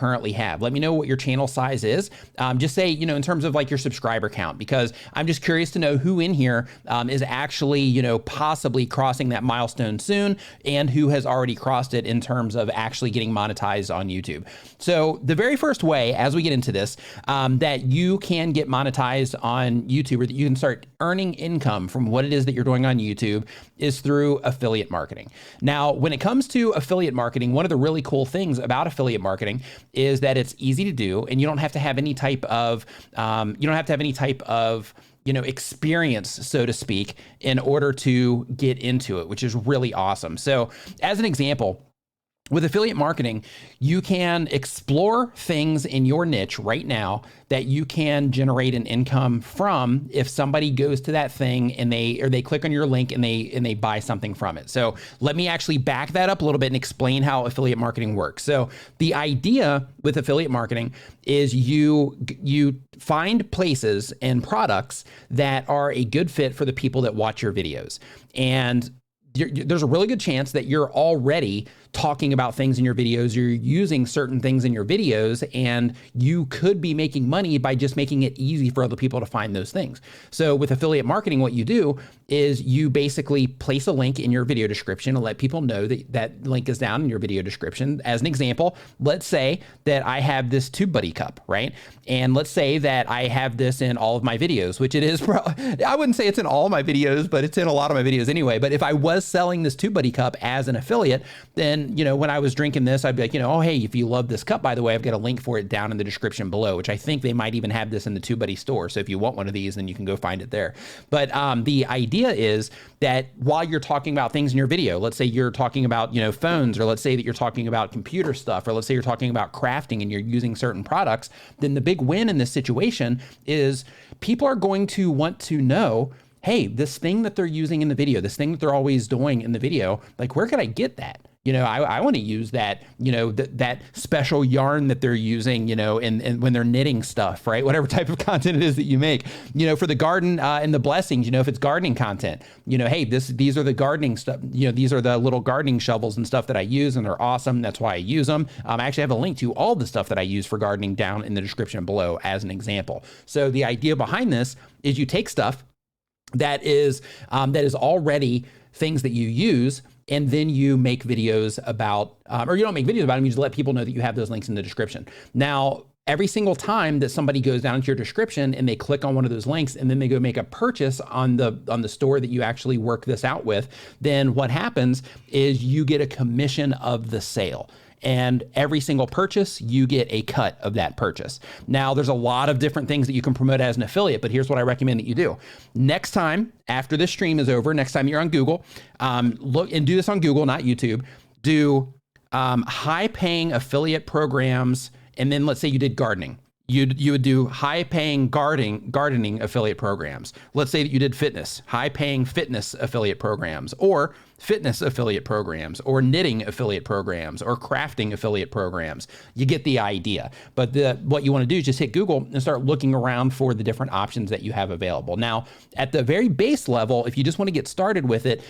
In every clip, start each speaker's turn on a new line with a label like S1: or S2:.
S1: currently have. Let me know what your channel size is. Just say, you know, in terms of like your subscriber count, because I'm just curious to know who in here is actually, you know, possibly crossing that milestone soon and who has already crossed it in terms of actually getting monetized on YouTube. So the very first way, as we get into this, that you can get monetized on YouTube, or that you can start earning income from what it is that you're doing on YouTube, is through affiliate marketing. Now, when it comes to affiliate marketing, one of the really cool things about affiliate marketing is that it's easy to do, and you don't have to have any type of, you know, experience, so to speak, in order to get into it, which is really awesome. So as an example, with affiliate marketing, you can explore things in your niche right now that you can generate an income from if somebody goes to that thing and they click on your link and they buy something from it. So let me actually back that up a little bit and explain how affiliate marketing works. So the idea with affiliate marketing is you find places and products that are a good fit for the people that watch your videos. And there's a really good chance that you're already talking about things in your videos, you're using certain things in your videos, and you could be making money by just making it easy for other people to find those things. So with affiliate marketing, what you do is you basically place a link in your video description and let people know that that link is down in your video description. As an example, let's say that I have this TubeBuddy cup, right? And let's say that I have this in all of my videos, which it is, I wouldn't say it's in all my videos, but it's in a lot of my videos anyway. But if I was selling this TubeBuddy cup as an affiliate, then, you know, when I was drinking this, I'd be like, you know, oh, hey, if you love this cup, by the way, I've got a link for it down in the description below, which I think they might even have this in the TubeBuddy store. So if you want one of these, then you can go find it there. But the idea is that while you're talking about things in your video, let's say you're talking about, you know, phones, or let's say that you're talking about computer stuff, or let's say you're talking about crafting and you're using certain products, then the big win in this situation is people are going to want to know, hey, this thing that they're using in the video, this thing that they're always doing in the video, like, where could I get that? You know, I want to use that, you know, that special yarn that they're using, you know, and when they're knitting stuff, right? Whatever type of content it is that you make, you know, for the garden and the blessings, you know, if it's gardening content, you know, hey, these are the gardening stuff, you know, these are the little gardening shovels and stuff that I use, and they're awesome. That's why I use them. I actually have a link to all the stuff that I use for gardening down in the description below as an example. So the idea behind this is you take stuff that is already things that you use, and then you make videos about, or you don't make videos about them, you just let people know that you have those links in the description. Now, every single time that somebody goes down into your description and they click on one of those links and then they go make a purchase on the store that you actually work this out with, then what happens is you get a commission of the sale. And every single purchase, you get a cut of that purchase. Now, there's a lot of different things that you can promote as an affiliate, but here's what I recommend that you do. Next time, after this stream is over, next time you're on Google, look and do this on Google, not YouTube. Do high-paying affiliate programs, and then let's say you did gardening. You would do high-paying gardening affiliate programs. Let's say that you did fitness, high-paying fitness affiliate programs, or fitness affiliate programs, or knitting affiliate programs, or crafting affiliate programs. You get the idea. But what you want to do is just hit Google and start looking around for the different options that you have available. Now, at the very base level, if you just want to get started with it,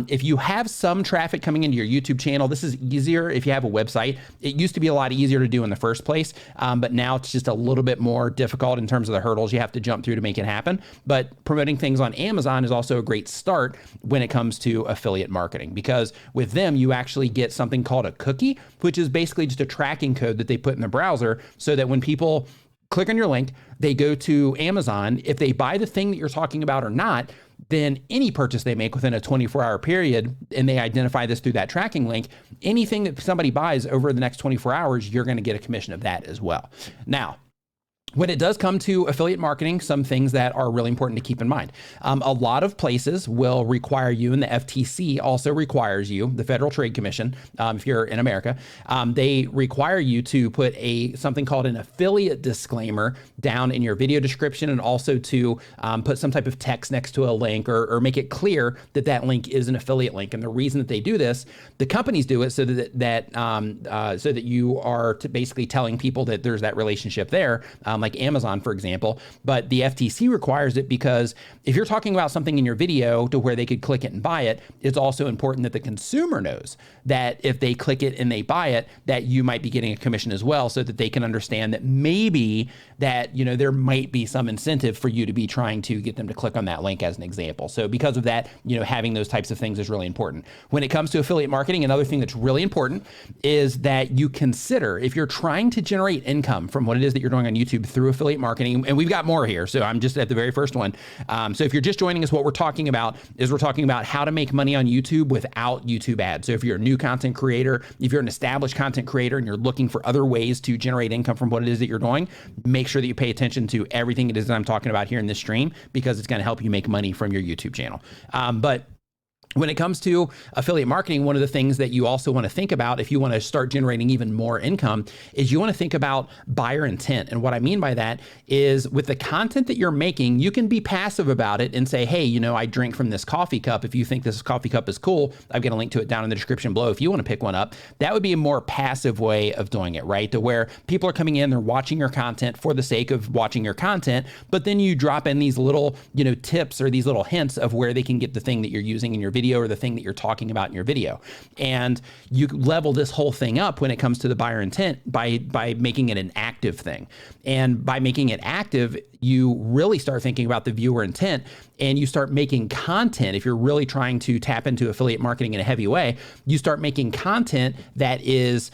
S1: if you have some traffic coming into your YouTube channel, this is easier if you have a website. It used to be a lot easier to do in the first place, but now it's just a little bit more difficult in terms of the hurdles you have to jump through to make it happen. But promoting things on Amazon is also a great start when it comes to affiliate marketing, because with them, you actually get something called a cookie, which is basically just a tracking code that they put in the browser so that when people click on your link, they go to Amazon. If they buy the thing that you're talking about or not, then any purchase they make within a 24-hour period, and they identify this through that tracking link, anything that somebody buys over the next 24 hours, you're going to get a commission of that as well. Now, when it does come to affiliate marketing, some things that are really important to keep in mind. A lot of places will require you, and the FTC also requires you, the Federal Trade Commission, if you're in America, they require you to put something called an affiliate disclaimer down in your video description, and also to put some type of text next to a link, or make it clear that that link is an affiliate link. And the reason that they do this, the companies do it so that you are basically telling people that there's that relationship there. like Amazon, for example, but the FTC requires it because if you're talking about something in your video to where they could click it and buy it, it's also important that the consumer knows that if they click it and they buy it, that you might be getting a commission as well, so that they can understand that maybe that, you know, there might be some incentive for you to be trying to get them to click on that link as an example. So because of that, you know, having those types of things is really important. When it comes to affiliate marketing, another thing that's really important is that you consider, if you're trying to generate income from what it is that you're doing on YouTube through affiliate marketing, and we've got more here, so I'm just at the very first one. So if you're just joining us, what we're talking about is we're talking about how to make money on YouTube without YouTube ads. So if you're a new content creator, if you're an established content creator and you're looking for other ways to generate income from what it is that you're doing, make sure that you pay attention to everything it is that I'm talking about here in this stream, because it's going to help you make money from your YouTube channel. But when it comes to affiliate marketing, one of the things that you also want to think about if you want to start generating even more income is you want to think about buyer intent. And what I mean by that is with the content that you're making, you can be passive about it and say, hey, you know, I drink from this coffee cup. If you think this coffee cup is cool, I've got a link to it down in the description below if you want to pick one up. That would be a more passive way of doing it, right? To where people are coming in, they're watching your content for the sake of watching your content, but then you drop in these little, you know, tips or these little hints of where they can get the thing that you're using in your video or the thing that you're talking about in your video. And you level this whole thing up when it comes to the buyer intent by making it an active thing. And by making it active, you really start thinking about the viewer intent and you start making content. If you're really trying to tap into affiliate marketing in a heavy way, you start making content that is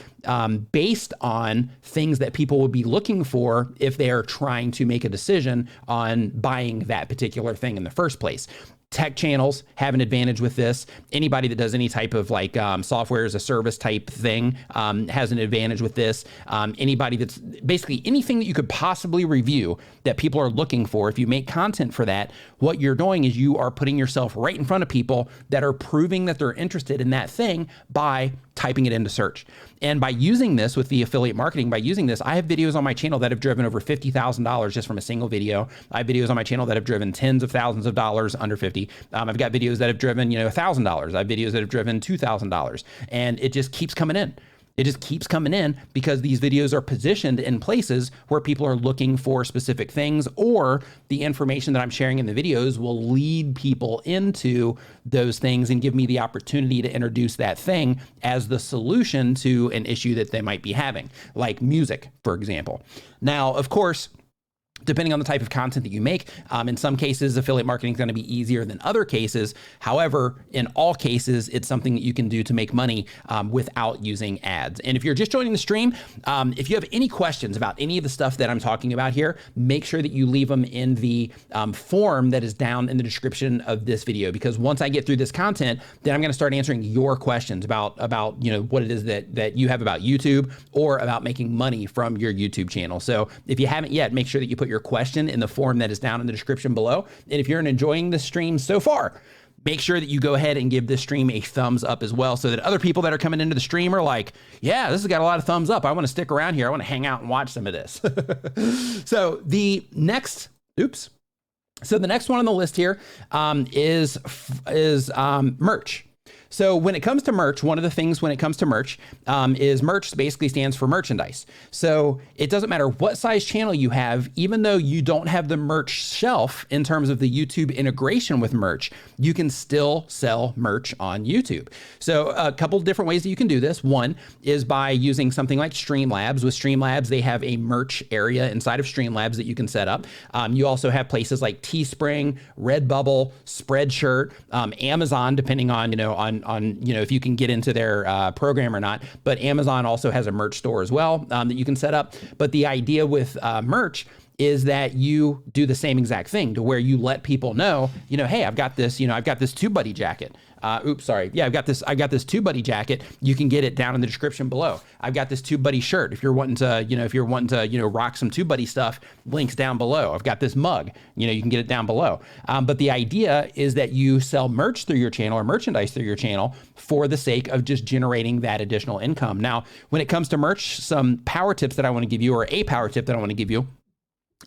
S1: based on things that people would be looking for if they are trying to make a decision on buying that particular thing in the first place. Tech channels have an advantage with this. Anybody that does any type of like software as a service type thing has an advantage with this. Anybody that's basically anything that you could possibly review that people are looking for, if you make content for that, what you're doing is you are putting yourself right in front of people that are proving that they're interested in that thing by typing it into search. And by using this with the affiliate marketing, by using this, I have videos on my channel that have driven over $50,000 just from a single video. I have videos on my channel that have driven tens of thousands of dollars under 50. I've got videos that have driven, you know, $1,000. I have videos that have driven $2,000, and it just keeps coming in. It just keeps coming in because these videos are positioned in places where people are looking for specific things, or the information that I'm sharing in the videos will lead people into those things and give me the opportunity to introduce that thing as the solution to an issue that they might be having, like music, for example. Now, of course, depending on the type of content that you make, in some cases, affiliate marketing is going to be easier than other cases. However, in all cases, it's something that you can do to make money without using ads. And if you're just joining the stream, if you have any questions about any of the stuff that I'm talking about here, make sure that you leave them in the form that is down in the description of this video, because once I get through this content, then I'm going to start answering your questions about you know, what it is that you have about YouTube or about making money from your YouTube channel. So if you haven't yet, make sure that you put your question in the form that is down in the description below. And if you're enjoying this stream so far, make sure that you go ahead and give this stream a thumbs up as well, so that other people that are coming into the stream are like, yeah, this has got a lot of thumbs up. I want to stick around here. I want to hang out and watch some of this. So the next one on the list here is merch. So when it comes to merch, one of the things when it comes to merch is merch basically stands for merchandise. So it doesn't matter what size channel you have, even though you don't have the merch shelf in terms of the YouTube integration with merch, you can still sell merch on YouTube. So a couple different ways that you can do this. One is by using something like Streamlabs. With Streamlabs, they have a merch area inside of Streamlabs that you can set up. You also have places like Teespring, Redbubble, Spreadshirt, Amazon, depending on, if you can get into their program or not. But Amazon also has a merch store as well that you can set up. But the idea with merch is that you do the same exact thing, to where you let people know, hey, I've got this TubeBuddy jacket. I've got this TubeBuddy jacket. You can get it down in the description below. I've got this TubeBuddy shirt. If you're wanting to, rock some TubeBuddy stuff, links down below. I've got this mug. You can get it down below. But the idea is that you sell merch through your channel or merchandise through your channel for the sake of just generating that additional income. Now, when it comes to merch, some power tips that I want to give you, or a power tip that I want to give you,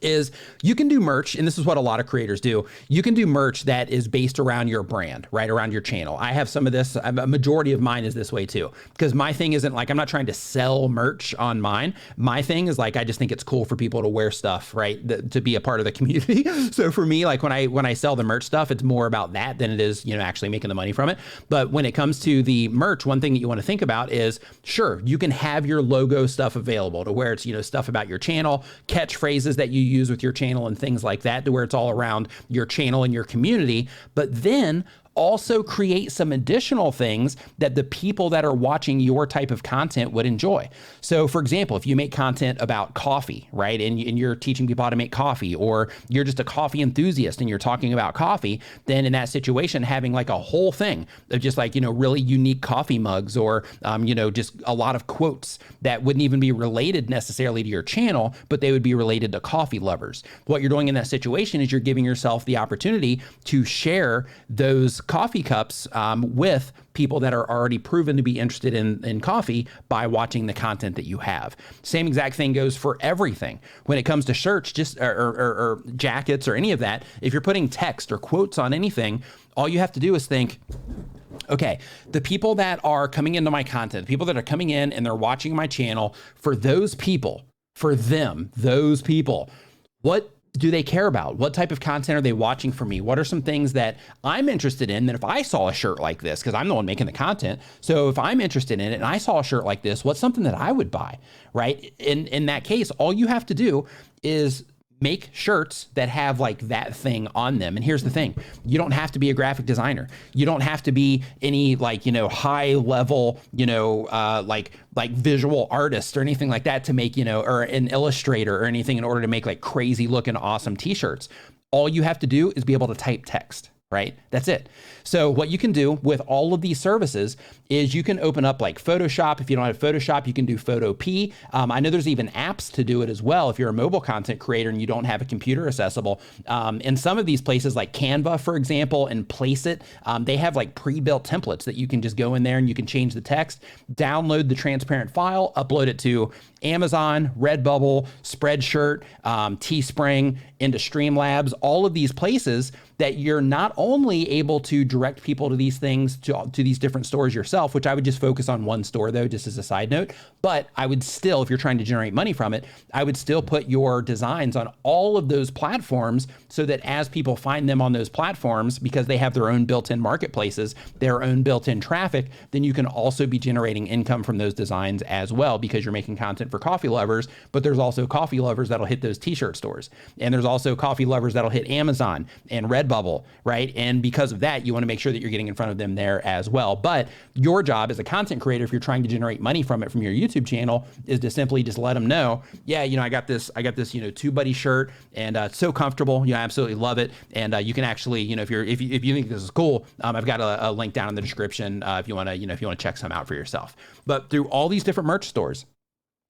S1: is you can do merch, and this is what a lot of creators do. You can do merch that is based around your brand, right? Around your channel. I have some of this, a majority of mine is this way too, because my thing isn't like, I'm not trying to sell merch on mine. My thing is like, I just think it's cool for people to wear stuff, right? To be a part of the community. So for me, like when I sell the merch stuff, it's more about that than it is, actually making the money from it. But when it comes to the merch, one thing that you want to think about is, sure, you can have your logo stuff available to where it's, stuff about your channel, catchphrases that you use with your channel and things like that, to where it's all around your channel and your community. But then also create some additional things that the people that are watching your type of content would enjoy. So for example, if you make content about coffee, right? And you're teaching people how to make coffee, or you're just a coffee enthusiast and you're talking about coffee, then in that situation, having like a whole thing of just like, really unique coffee mugs, or, just a lot of quotes that wouldn't even be related necessarily to your channel, but they would be related to coffee lovers. What you're doing in that situation is you're giving yourself the opportunity to share those coffee cups with people that are already proven to be interested in coffee by watching the content that you have. Same exact thing goes for everything. When it comes to shirts, just or jackets or any of that, if you're putting text or quotes on anything, all you have to do is think, okay, the people that are coming into my content, the people that are coming in and they're watching my channel, for those people, for them, those people, what do they care about? What type of content are they watching from me? What are some things that I'm interested in that if I saw a shirt like this, because I'm the one making the content, so if I'm interested in it and I saw a shirt like this, what's something that I would buy, right? In that case, all you have to do is make shirts that have like that thing on them. And here's the thing, you don't have to be a graphic designer. You don't have to be any like, high level, like visual artist or anything like that to make, or an illustrator or anything in order to make like crazy looking awesome t-shirts. All you have to do is be able to type text. Right? That's it. So what you can do with all of these services is you can open up like Photoshop. If you don't have Photoshop, you can do Photopea. I know there's even apps to do it as well if you're a mobile content creator and you don't have a computer accessible. In some of these places like Canva, for example, and Placeit, they have like pre-built templates that you can just go in there and you can change the text, download the transparent file, upload it to Amazon, Redbubble, Spreadshirt, Teespring, into Streamlabs, all of these places that you're not only able to direct people to these things, to these different stores yourself, which I would just focus on one store though, just as a side note, but I would still, if you're trying to generate money from it, I would still put your designs on all of those platforms so that as people find them on those platforms, because they have their own built-in marketplaces, their own built-in traffic, then you can also be generating income from those designs as well, because you're making content for coffee lovers, but there's also coffee lovers that'll hit those t-shirt stores. And there's also coffee lovers that'll hit Amazon and Redbubble, right? And because of that, you want to make sure that you're getting in front of them there as well. But your job as a content creator, if you're trying to generate money from it from your YouTube channel, is to simply just let them know, yeah, I got this, TubeBuddy shirt, and it's so comfortable. I absolutely love it. And you can actually, if you think this is cool, I've got a link down in the description if you want to check some out for yourself. But through all these different merch stores,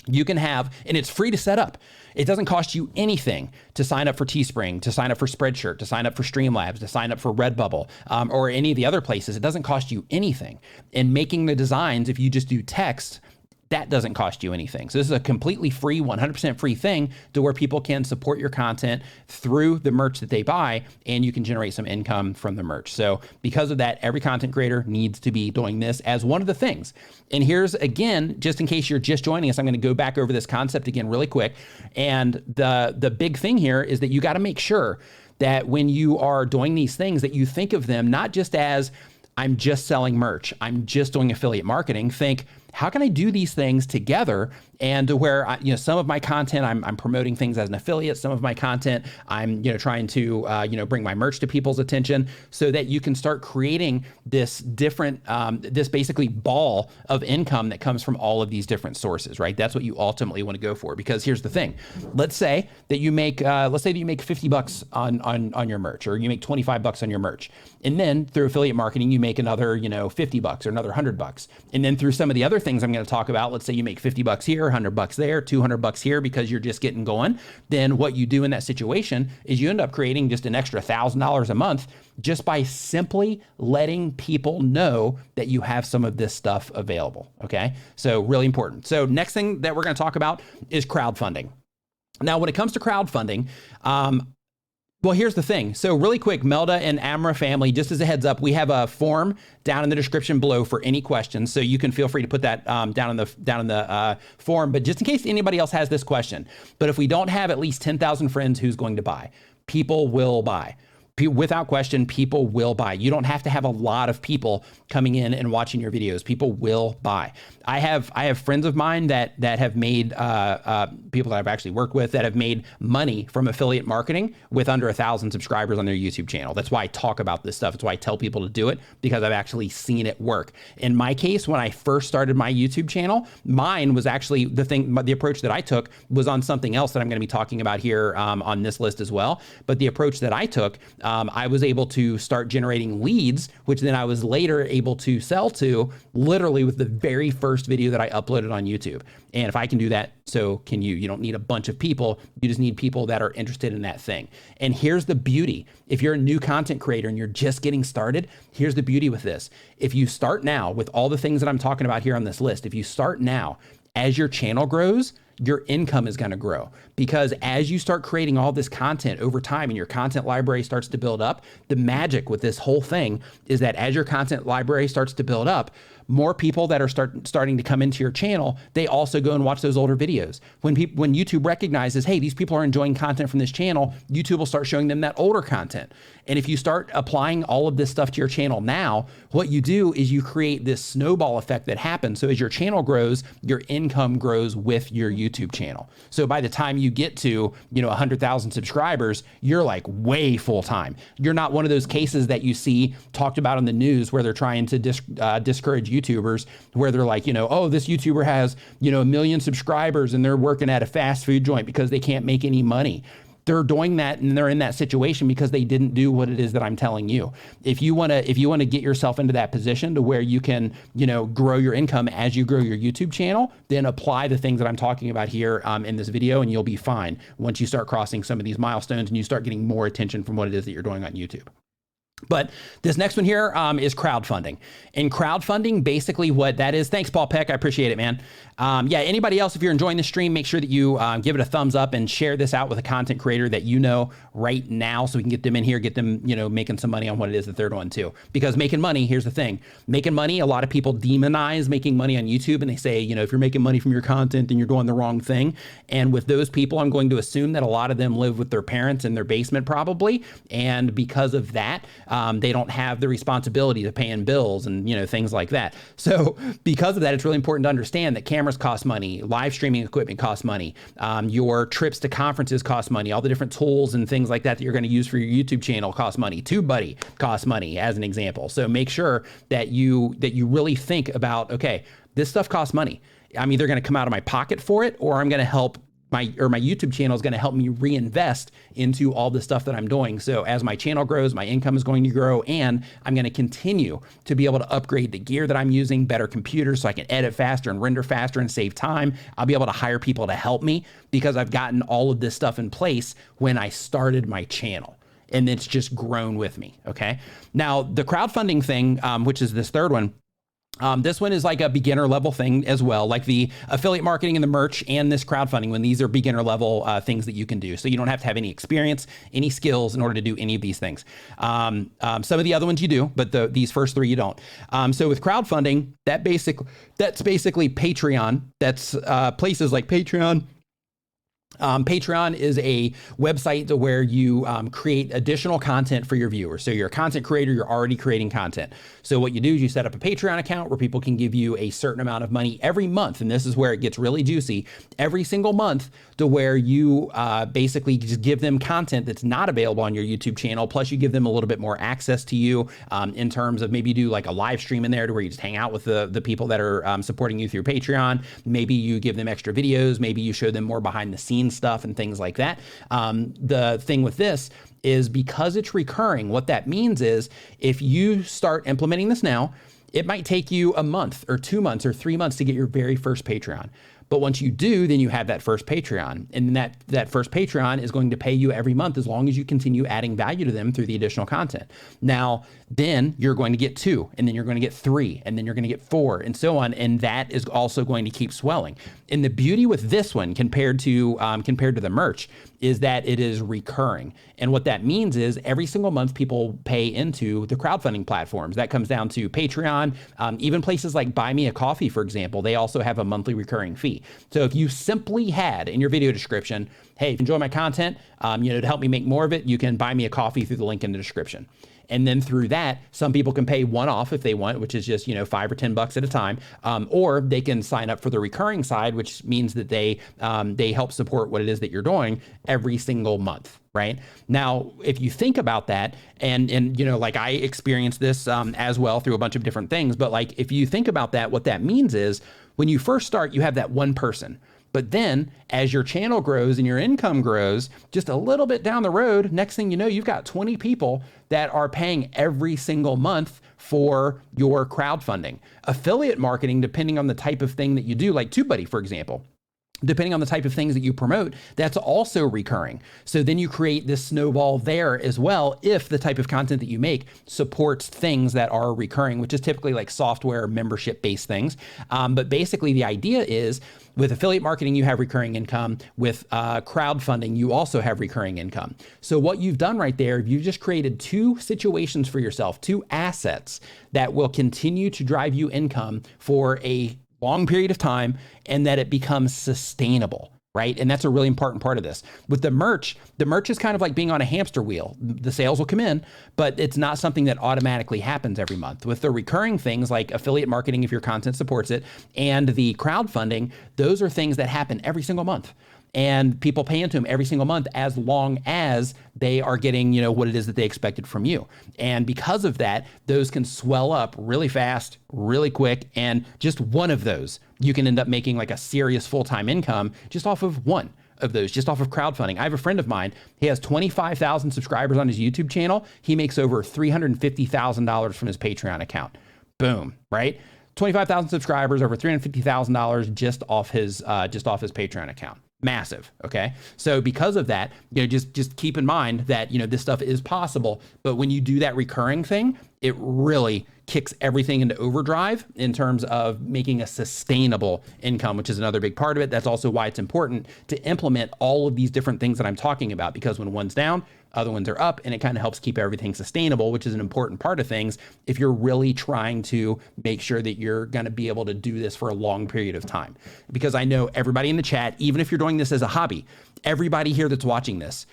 S1: you can have, and it's free to set up. It doesn't cost you anything to sign up for Teespring, to sign up for Spreadshirt, to sign up for Streamlabs, to sign up for Redbubble, or any of the other places. It doesn't cost you anything. And making the designs, if you just do text, that doesn't cost you anything. So this is a completely free, 100% free thing to where people can support your content through the merch that they buy, and you can generate some income from the merch. So because of that, every content creator needs to be doing this as one of the things. And here's, again, just in case you're just joining us, I'm going to go back over this concept again really quick. And the big thing here is that you got to make sure that when you are doing these things, that you think of them not just as, I'm just selling merch, I'm just doing affiliate marketing. Think, how can I do these things together? And to where, some of my content, I'm promoting things as an affiliate. Some of my content, I'm, trying to, bring my merch to people's attention, so that you can start creating this different, this basically ball of income that comes from all of these different sources, right? That's what you ultimately want to go for. Because here's the thing, let's say that you make $50 on your merch, or you make $25 on your merch. And then through affiliate marketing, you make another, $50 or another $100. And then through some of the other things I'm going to talk about, let's say you make $50 here, $100 there, $200 here, because you're just getting going. Then what you do in that situation is you end up creating just an extra $1,000 a month just by simply letting people know that you have some of this stuff available. Okay. So really important. So next thing that we're going to talk about is crowdfunding. Now, when it comes to crowdfunding, well, here's the thing. So really quick, Melda and Amra family, just as a heads up, we have a form down in the description below for any questions. So you can feel free to put that down in the form. But just in case anybody else has this question, but if we don't have at least 10,000 friends, who's going to buy? People will buy. Without question, people will buy. You don't have to have a lot of people coming in and watching your videos. People will buy. I have friends of mine that have made people that I've actually worked with that have made money from affiliate marketing with under 1,000 subscribers on their YouTube channel. That's why I talk about this stuff. It's why I tell people to do it, because I've actually seen it work. In my case, when I first started my YouTube channel, mine was actually the approach that I took was on something else that I'm going to be talking about here on this list as well. But the approach that I took, I was able to start generating leads, which then I was later able to sell to literally with the very first video that I uploaded on YouTube. And if I can do that, so can you. You don't need a bunch of people. You just need people that are interested in that thing. And here's the beauty. If you're a new content creator and you're just getting started, here's the beauty with this. If you start now with all the things that I'm talking about here on this list, if you start now, as your channel grows, your income is going to grow, because as you start creating all this content over time and your content library starts to build up, the magic with this whole thing is that as your content library starts to build up, more people that are starting to come into your channel, they also go and watch those older videos. When YouTube recognizes, hey, these people are enjoying content from this channel, YouTube will start showing them that older content. And if you start applying all of this stuff to your channel now, what you do is you create this snowball effect that happens. So as your channel grows, your income grows with your YouTube channel. So by the time you get to, 100,000 subscribers, you're like way full time. You're not one of those cases that you see talked about in the news where they're trying to discourage YouTubers, where they're like, oh, this YouTuber has, 1 million subscribers and they're working at a fast food joint because they can't make any money. They're doing that and they're in that situation because they didn't do what it is that I'm telling you. If you want to get yourself into that position to where you can, grow your income as you grow your YouTube channel, then apply the things that I'm talking about here in this video, and you'll be fine once you start crossing some of these milestones and you start getting more attention from what it is that you're doing on YouTube. But this next one here is crowdfunding. And crowdfunding, basically what that is, thanks, Paul Peck, I appreciate it, man. Yeah, anybody else, if you're enjoying the stream, make sure that you give it a thumbs up and share this out with a content creator that you know right now so we can get them in here, get them, making some money on what it is that they're doing too. Because making money, here's the thing, making money, a lot of people demonize making money on YouTube, and they say, if you're making money from your content, then you're doing the wrong thing. And with those people, I'm going to assume that a lot of them live with their parents in their basement probably. And because of that, they don't have the responsibility to paying bills and, things like that. So because of that, it's really important to understand that cameras cost money, live streaming equipment costs money, your trips to conferences cost money, all the different tools and things like that you're going to use for your YouTube channel cost money. TubeBuddy costs money, as an example. So make sure that you really think about, okay, this stuff costs money. I'm either going to come out of my pocket for it, or I'm going to help my YouTube channel is going to help me reinvest into all the stuff that I'm doing. So as my channel grows, my income is going to grow, and I'm going to continue to be able to upgrade the gear that I'm using, better computers so I can edit faster and render faster and save time. I'll be able to hire people to help me because I've gotten all of this stuff in place when I started my channel. And it's just grown with me, okay? Now, the crowdfunding thing, which is this third one, this one is like a beginner level thing as well, like the affiliate marketing and the merch and this crowdfunding, when these are beginner level things that you can do. So you don't have to have any experience, any skills in order to do any of these things. Some of the other ones you do, but these first three you don't. So with crowdfunding, that's basically Patreon. That's places like Patreon. Patreon is a website where you create additional content for your viewers. So you're a content creator, you're already creating content. So what you do is you set up a Patreon account where people can give you a certain amount of money every month. And this is where it gets really juicy, every single month, to where you basically just give them content that's not available on your YouTube channel. Plus you give them a little bit more access to you in terms of maybe you do like a live stream in there to where you just hang out with the people that are supporting you through Patreon. Maybe you give them extra videos. Maybe you show them more behind the scenes stuff and things like that. The thing with this is because it's recurring, what that means is if you start implementing this now, it might take you a month or 2 months or 3 months to get your very first Patreon. But once you do, then you have that first Patreon. And that first Patreon is going to pay you every month as long as you continue adding value to them through the additional content. Now, then you're going to get 2, and then you're going to get 3, and then you're going to get 4, and so on. And that is also going to keep swelling. And the beauty with this one compared to the merch is that it is recurring. And what that means is every single month people pay into the crowdfunding platforms. That comes down to Patreon, even places like Buy Me a Coffee, for example, they also have a monthly recurring fee. So if you simply had in your video description, hey, if you enjoy my content, to help me make more of it, you can buy me a coffee through the link in the description. And then through that, some people can pay one-off if they want, which is just, $5 or $10 at a time, or they can sign up for the recurring side, which means that they help support what it is that you're doing every single month, right? Now, if you think about that, and like I experienced this as well through a bunch of different things, but like if you think about that, what that means is when you first start, you have that one person. But then as your channel grows and your income grows, just a little bit down the road, next thing you know, you've got 20 people that are paying every single month for your crowdfunding. Affiliate marketing, depending on the type of thing that you do, like TubeBuddy, for example, depending on the type of things that you promote, that's also recurring. So then you create this snowball there as well if the type of content that you make supports things that are recurring, which is typically like software membership-based things. But basically the idea is with affiliate marketing, you have recurring income. With crowdfunding, you also have recurring income. So what you've done right there, you've just created 2 situations for yourself, 2 assets that will continue to drive you income for a long period of time, and that it becomes sustainable, right? And that's a really important part of this. With the merch is kind of like being on a hamster wheel. The sales will come in, but it's not something that automatically happens every month. With the recurring things like affiliate marketing, if your content supports it, and the crowdfunding, those are things that happen every single month. And people pay into them every single month as long as they are getting, what it is that they expected from you. And because of that, those can swell up really fast, really quick. And just one of those, you can end up making like a serious full-time income just off of one of those, just off of crowdfunding. I have a friend of mine, he has 25,000 subscribers on his YouTube channel. He makes over $350,000 from his Patreon account. Boom, right? 25,000 subscribers, over $350,000 just off his Patreon account. Massive. Okay. So because of that, just keep in mind that, this stuff is possible, but when you do that recurring thing, it really kicks everything into overdrive in terms of making a sustainable income, which is another big part of it. That's also why it's important to implement all of these different things that I'm talking about, because when one's down, other ones are up, and it kind of helps keep everything sustainable, which is an important part of things if you're really trying to make sure that you're going to be able to do this for a long period of time. Because I know everybody in the chat, even if you're doing this as a hobby, everybody here that's watching this,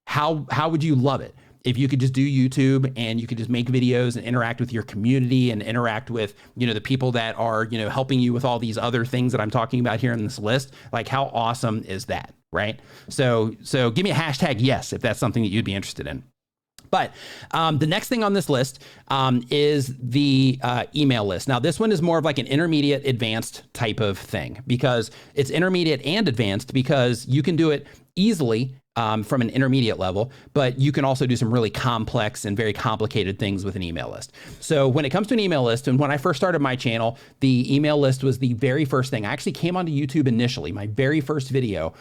S1: how would you love it if you could just do YouTube and you could just make videos and interact with your community and interact with, the people that are, helping you with all these other things that I'm talking about here in this list? Like, how awesome is that? Right? So give me a hashtag yes if that's something that you'd be interested in. But the next thing on this list is the email list. Now, this one is more of like an intermediate advanced type of thing, because it's intermediate and advanced because you can do it easily from an intermediate level, but you can also do some really complex and very complicated things with an email list. So when it comes to an email list, and when I first started my channel, the email list was the very first thing. I actually came onto YouTube initially. My very first video,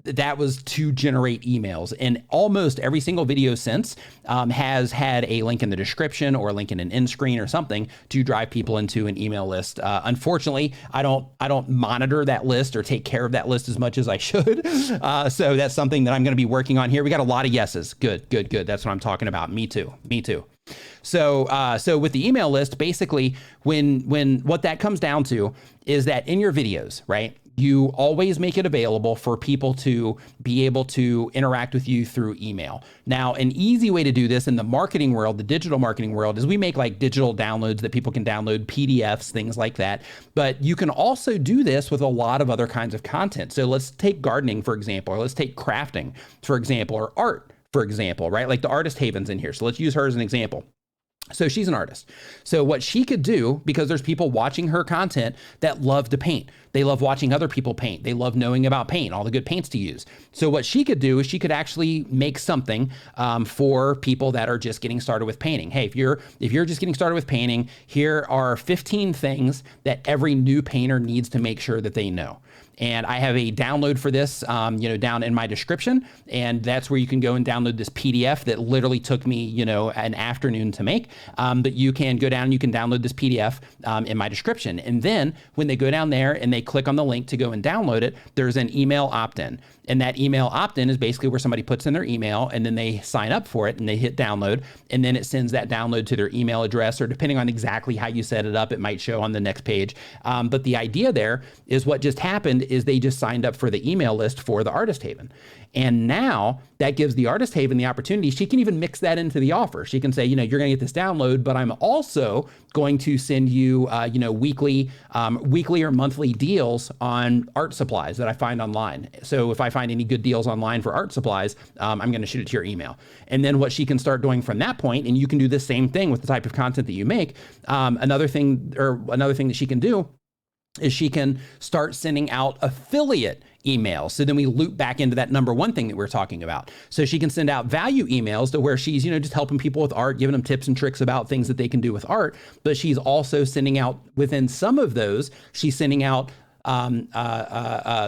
S1: that was to generate emails. And almost every single video since has had a link in the description or a link in an end screen or something to drive people into an email list. Unfortunately, I don't monitor that list or take care of that list as much as I should. So that's something that I'm going to be working on here. We got a lot of yeses. Good. That's what I'm talking about. Me too. So with the email list, basically when what that comes down to is that in your videos, right, you always make it available for people to be able to interact with you through email. Now, an easy way to do this in the marketing world, the digital marketing world, is we make like digital downloads that people can download, PDFs, things like that. But you can also do this with a lot of other kinds of content. So let's take gardening, for example, or let's take crafting, for example, or art, for example, right? Like the Artist Haven's in here. So let's use her as an example. So she's an artist. So what she could do, because there's people watching her content that love to paint, They love watching other people paint. They love knowing about paint, all the good paints to use. So what she could do is she could actually make something for people that are just getting started with painting. Hey, if you're just getting started with painting, here are 15 things that every new painter needs to make sure that they know. And I have a download for this, down in my description. And that's where you can go and download this PDF that literally took me, an afternoon to make. But you can go down and you can download this PDF in my description. And then when they go down there and they click on the link to go and download it, there's an email opt-in. And that email opt-in is basically where somebody puts in their email and then they sign up for it and they hit download. And then it sends that download to their email address, or depending on exactly how you set it up, it might show on the next page. But the idea there is what just happened is they just signed up for the email list for the Artist Haven. And now that gives the Artist Haven the opportunity. She can even mix that into the offer. She can say, you're going to get this download, but I'm also going to send you, weekly or monthly deals on art supplies that I find online. So if I find any good deals online for art supplies, I'm going to shoot it to your email. And then what she can start doing from that point, and you can do the same thing with the type of content that you make. Another thing that she can do is she can start sending out affiliate emails. So then we loop back into that number one thing that we're talking about. So she can send out value emails to where she's, just helping people with art, giving them tips and tricks about things that they can do with art. But she's also sending out, within some of those, she's sending out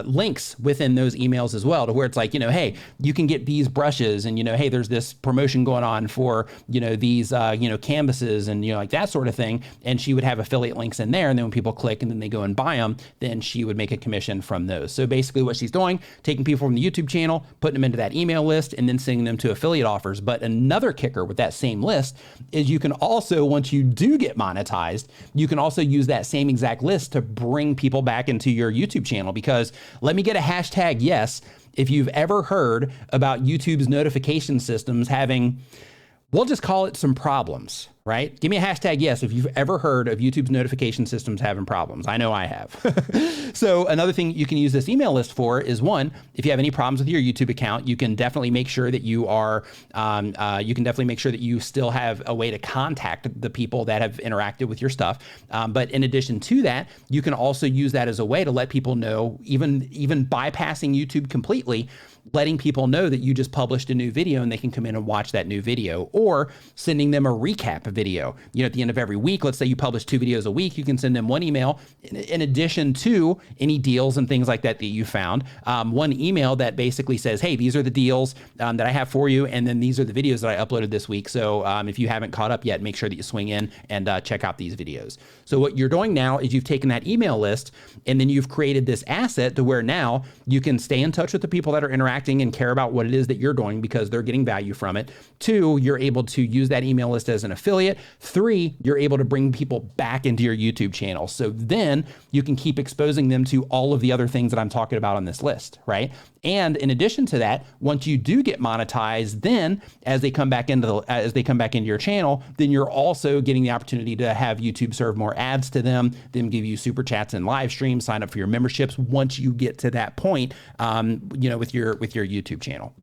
S1: links within those emails as well, to where it's like, hey, you can get these brushes, and hey, there's this promotion going on for these canvases, and like that sort of thing. And she would have affiliate links in there, and then when people click and then they go and buy them, then she would make a commission from those. So basically what she's doing, taking people from the YouTube channel, putting them into that email list, and then sending them to affiliate offers. But another kicker with that same list is you can also, once you do get monetized, you can also use that same exact list to bring people back into your YouTube channel. Because let me get a hashtag yes if you've ever heard about YouTube's notification systems having, we'll just call it, some problems, right? Give me a hashtag yes if you've ever heard of YouTube's notification systems having problems. I know I have. So another thing you can use this email list for is, one, if you have any problems with your YouTube account, you can definitely make sure that you are, you still have a way to contact the people that have interacted with your stuff. But in addition to that, you can also use that as a way to let people know, even bypassing YouTube completely, letting people know that you just published a new video and they can come in and watch that new video, or sending them a recap video. At the end of every week, let's say you publish 2 videos a week, you can send them one email in addition to any deals and things like that you found. One email that basically says, hey, these are the deals that I have for you, and then these are the videos that I uploaded this week. So if you haven't caught up yet, make sure that you swing in and check out these videos. So what you're doing now is you've taken that email list and then you've created this asset to where now you can stay in touch with the people that are interacting and care about what it is that you're doing because they're getting value from it. 2, you're able to use that email list as an affiliate. 3, you're able to bring people back into your YouTube channel. So then you can keep exposing them to all of the other things that I'm talking about on this list, right? And in addition to that, once you do get monetized, then as they come back into your channel, then you're also getting the opportunity to have YouTube serve more ads to them give you super chats and live streams, sign up for your memberships once you get to that point, with your YouTube channel.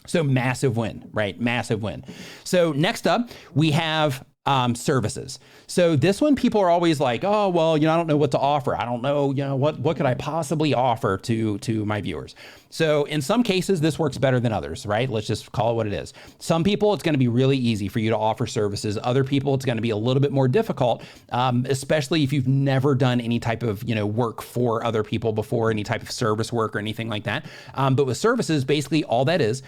S1: So massive win, right? Massive win. So next up, we have services. So this one, people are always like, oh, well, I don't know what to offer. I don't know, what could I possibly offer to my viewers? So in some cases, this works better than others, right? Let's just call it what it is. Some people, it's going to be really easy for you to offer services. Other people, it's going to be a little bit more difficult, especially if you've never done any type of, work for other people before, any type of service work or anything like that. But with services, basically all that is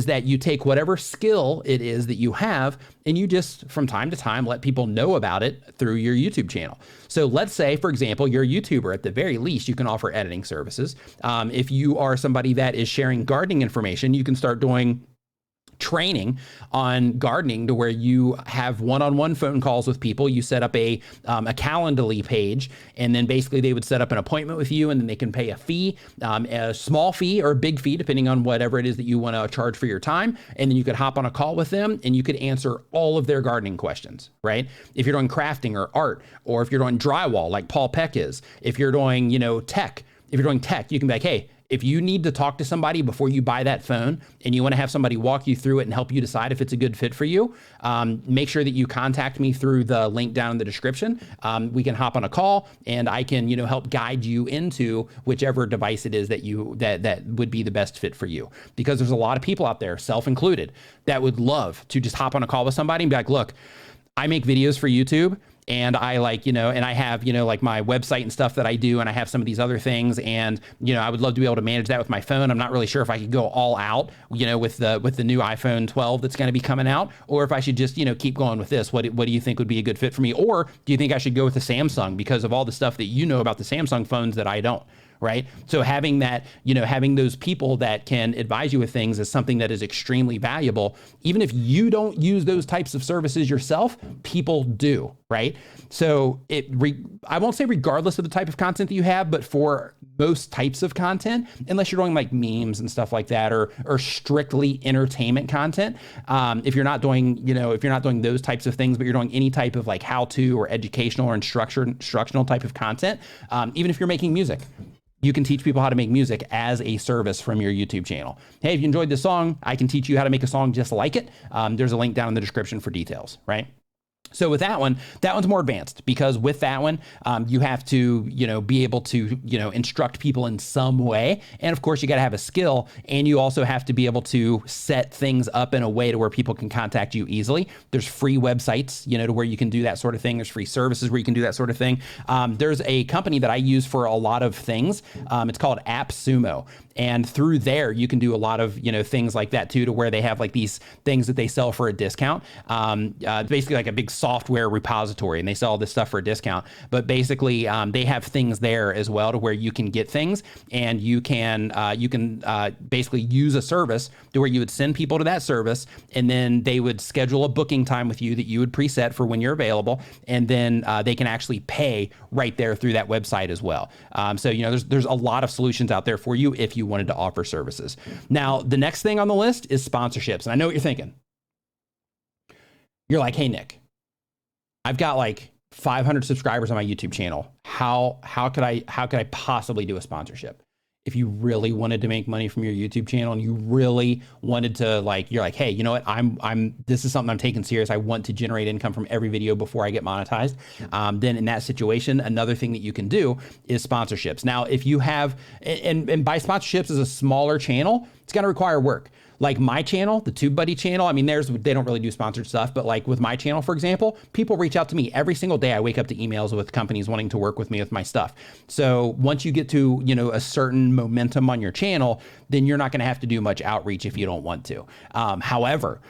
S1: that you take whatever skill it is that you have and you just from time to time let people know about it through your YouTube channel. So let's say, for example, you're a YouTuber. At the very least, you can offer editing services. If you are somebody that is sharing gardening information, you can start doing training on gardening to where you have one-on-one phone calls with people. You set up a Calendly page, and then basically they would set up an appointment with you, and then they can pay a fee, a small fee or a big fee, depending on whatever it is that you want to charge for your time. And then you could hop on a call with them and you could answer all of their gardening questions, right? If you're doing crafting or art, or if you're doing drywall like Paul Peck is, if you're doing, tech, you can be like, hey, If you need to talk to somebody before you buy that phone and you want to have somebody walk you through it and help you decide if it's a good fit for you, make sure that you contact me through the link down in the description. We can hop on a call and I can, help guide you into whichever device it is that would be the best fit for you. Because there's a lot of people out there, self included, that would love to just hop on a call with somebody and be like, look, I make videos for YouTube and I and I have, like my website and stuff that I do, and I have some of these other things. And, I would love to be able to manage that with my phone. I'm not really sure if I could go all out, with the new iPhone 12 that's going to be coming out, or if I should just, keep going with this. What do you think would be a good fit for me? Or do you think I should go with the Samsung because of all the stuff that about the Samsung phones that I don't? Right. So having that, having those people that can advise you with things is something that is extremely valuable. Even if you don't use those types of services yourself, people do. Right. So I won't say regardless of the type of content that you have, but for most types of content, unless you're doing like memes and stuff like that, or strictly entertainment content, if you're not doing, those types of things, but you're doing any type of like how-to or educational or instructional type of content, even if you're making music, you can teach people how to make music as a service from your YouTube channel. Hey, if you enjoyed this song, I can teach you how to make a song just like it. There's a link down in the description for details, right? So with that one's more advanced, because with that one, you have to, be able to, instruct people in some way. And of course, you got to have a skill, and you also have to be able to set things up in a way to where people can contact you easily. There's free websites, to where you can do that sort of thing. There's free services where you can do that sort of thing. There's a company that I use for a lot of things. It's called AppSumo. And through there, you can do a lot of, things like that too, to where they have like these things that they sell for a discount. Basically like a big software repository, and they sell all this stuff for a discount. But basically, they have things there as well to where you can get things, and you can basically use a service to where you would send people to that service, and then they would schedule a booking time with you that you would preset for when you're available, and then they can actually pay right there through that website as well. So there's a lot of solutions out there for you if you wanted to offer services. Now, the next thing on the list is sponsorships. And I know what you're thinking. You're like, hey, Nick, I've got like 500 subscribers on my YouTube channel. How could I possibly do a sponsorship? If you really wanted to make money from your YouTube channel and you really wanted to you're like, hey, you know what? This is something I'm taking serious. I want to generate income from every video before I get monetized. Then in that situation, another thing that you can do is sponsorships. Now, if you have, and by sponsorships is a smaller channel, it's going to require work. Like my channel, the TubeBuddy channel, they don't really do sponsored stuff, but like with my channel, for example, people reach out to me every single day. I wake up to emails with companies wanting to work with me with my stuff. So once you get to, a certain momentum on your channel, then you're not going to have to do much outreach if you don't want to. However,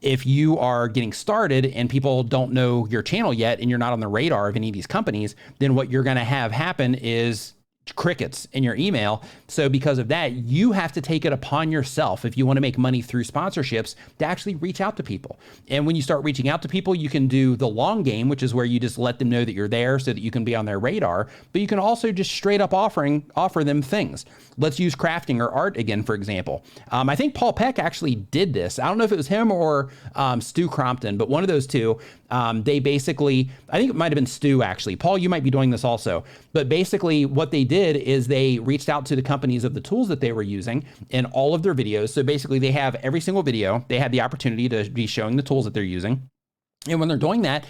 S1: if you are getting started and people don't know your channel yet, and you're not on the radar of any of these companies, then what you're going to have happen is crickets in your email. So because of that, you have to take it upon yourself, if you want to make money through sponsorships, to actually reach out to people. And when you start reaching out to people, you can do the long game, which is where you just let them know that you're there so that you can be on their radar. But you can also just straight up offer them things. Let's use crafting or art again, for example. I think Paul Peck actually did this. I don't know if it was him or Stu Crompton, but one of those two. They basically, I think it might have been Stu actually. Paul, you might be doing this also. But basically what they did is they reached out to the companies of the tools that they were using in all of their videos. So basically they have every single video, they had the opportunity to be showing the tools that they're using. And when they're doing that,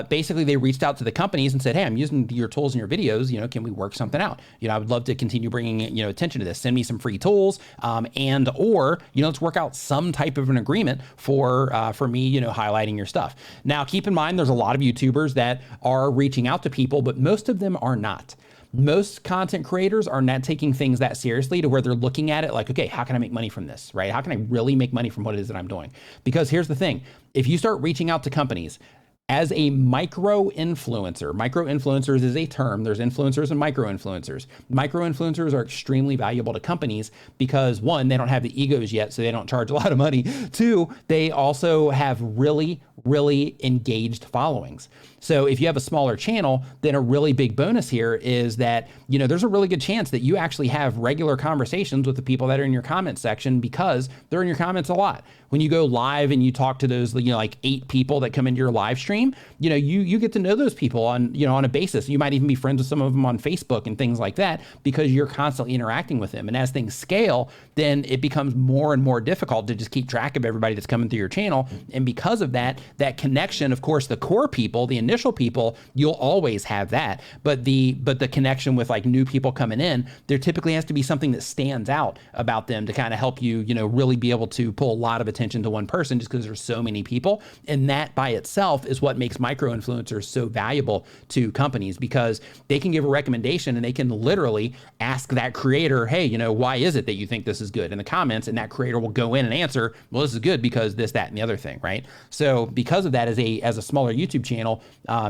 S1: basically they reached out to the companies and said, hey, I'm using your tools in your videos, can we work something out? I would love to continue bringing, attention to this. Send me some free tools, or let's work out some type of an agreement for me, highlighting your stuff. Now, keep in mind, there's a lot of YouTubers that are reaching out to people, but most of them are not. Most content creators are not taking things that seriously to where they're looking at it like, okay, how can I make money from this, right? How can I really make money from what it is that I'm doing? Because here's the thing, if you start reaching out to companies as a micro-influencers is a term. There's influencers and micro-influencers. Micro-influencers are extremely valuable to companies because one, they don't have the egos yet, so they don't charge a lot of money. Two, they also have really engaged followings. So if you have a smaller channel, then a really big bonus here is that, there's a really good chance that you actually have regular conversations with the people that are in your comment section because they're in your comments a lot. When you go live and you talk to those, like 8 people that come into your live stream, stream, you get to know those people on a basis. You might even be friends with some of them on Facebook and things like that because you're constantly interacting with them. And as things scale, then it becomes more and more difficult to just keep track of everybody that's coming through your channel. And because of that connection, of course, the core people, the initial people, you'll always have that. But the connection with like new people coming in, there typically has to be something that stands out about them to kind of help you, really be able to pull a lot of attention to one person just because there's so many people. And that by itself is what makes micro influencers so valuable to companies, because they can give a recommendation and they can literally ask that creator, hey, why is it that you think this is good in the comments? And that creator will go in and answer, well, this is good because this, that, and the other thing, right? So because of that, as a smaller YouTube channel,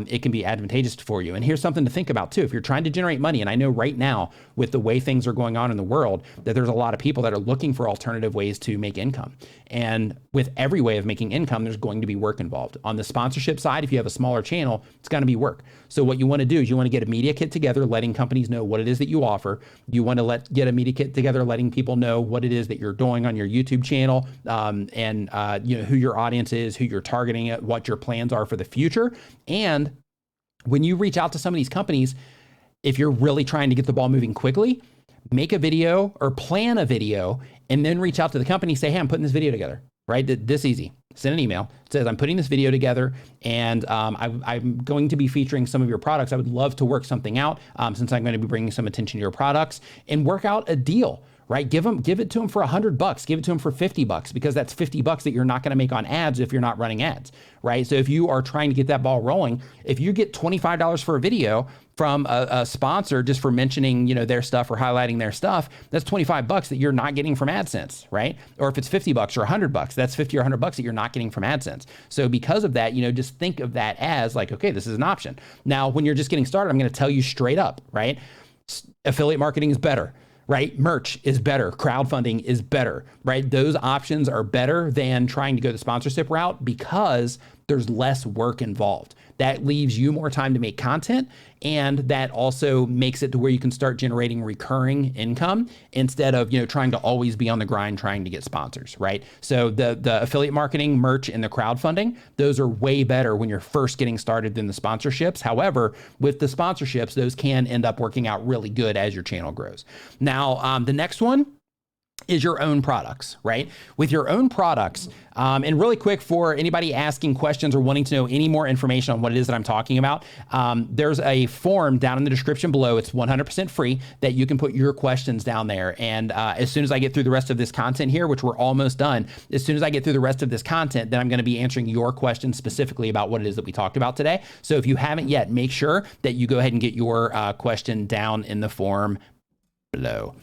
S1: it can be advantageous for you. And here's something to think about too. If you're trying to generate money, and I know right now with the way things are going on in the world, that there's a lot of people that are looking for alternative ways to make income. And with every way of making income, there's going to be work involved. On the sponsorship side, if you have a smaller channel, it's going to be work. So what you want to do is you want to get a media kit together, letting companies know what it is that you offer. You want to get a media kit together, letting people know what it is that you're doing on your YouTube channel, and who your audience is, who you're targeting, what your plans are for the future. And when you reach out to some of these companies, if you're really trying to get the ball moving quickly, make a video or plan a video and then reach out to the company, say, hey, I'm putting this video together, right? This easy. Send an email. It says, I'm putting this video together and I'm going to be featuring some of your products. I would love to work something out since I'm going to be bringing some attention to your products, and work out a deal. Right? Give it to them for $100, give it to them for $50, because that's $50 that you're not going to make on ads if you're not running ads, right? So if you are trying to get that ball rolling, if you get $25 for a video from a sponsor just for mentioning, their stuff or highlighting their stuff, that's $25 that you're not getting from AdSense, right? Or if it's $50 or $100, that's $50 or $100 that you're not getting from AdSense. So because of that, just think of that as like, okay, this is an option. Now, when you're just getting started, I'm going to tell you straight up, right? Affiliate marketing is better. Right? Merch is better. Crowdfunding is better, right? Those options are better than trying to go the sponsorship route because there's less work involved. That leaves you more time to make content, and that also makes it to where you can start generating recurring income instead of, trying to always be on the grind trying to get sponsors, right? So the affiliate marketing, merch, and the crowdfunding, those are way better when you're first getting started than the sponsorships. However, with the sponsorships, those can end up working out really good as your channel grows. Now, the next one is your own products, right? With your own products, and really quick for anybody asking questions or wanting to know any more information on what it is that I'm talking about, there's a form down in the description below. It's 100% free that you can put your questions down there. And as soon as I get through the rest of this content here, which we're almost done, as soon as I get through the rest of this content, then I'm going to be answering your questions specifically about what it is that we talked about today. So if you haven't yet, make sure that you go ahead and get your question down in the form below.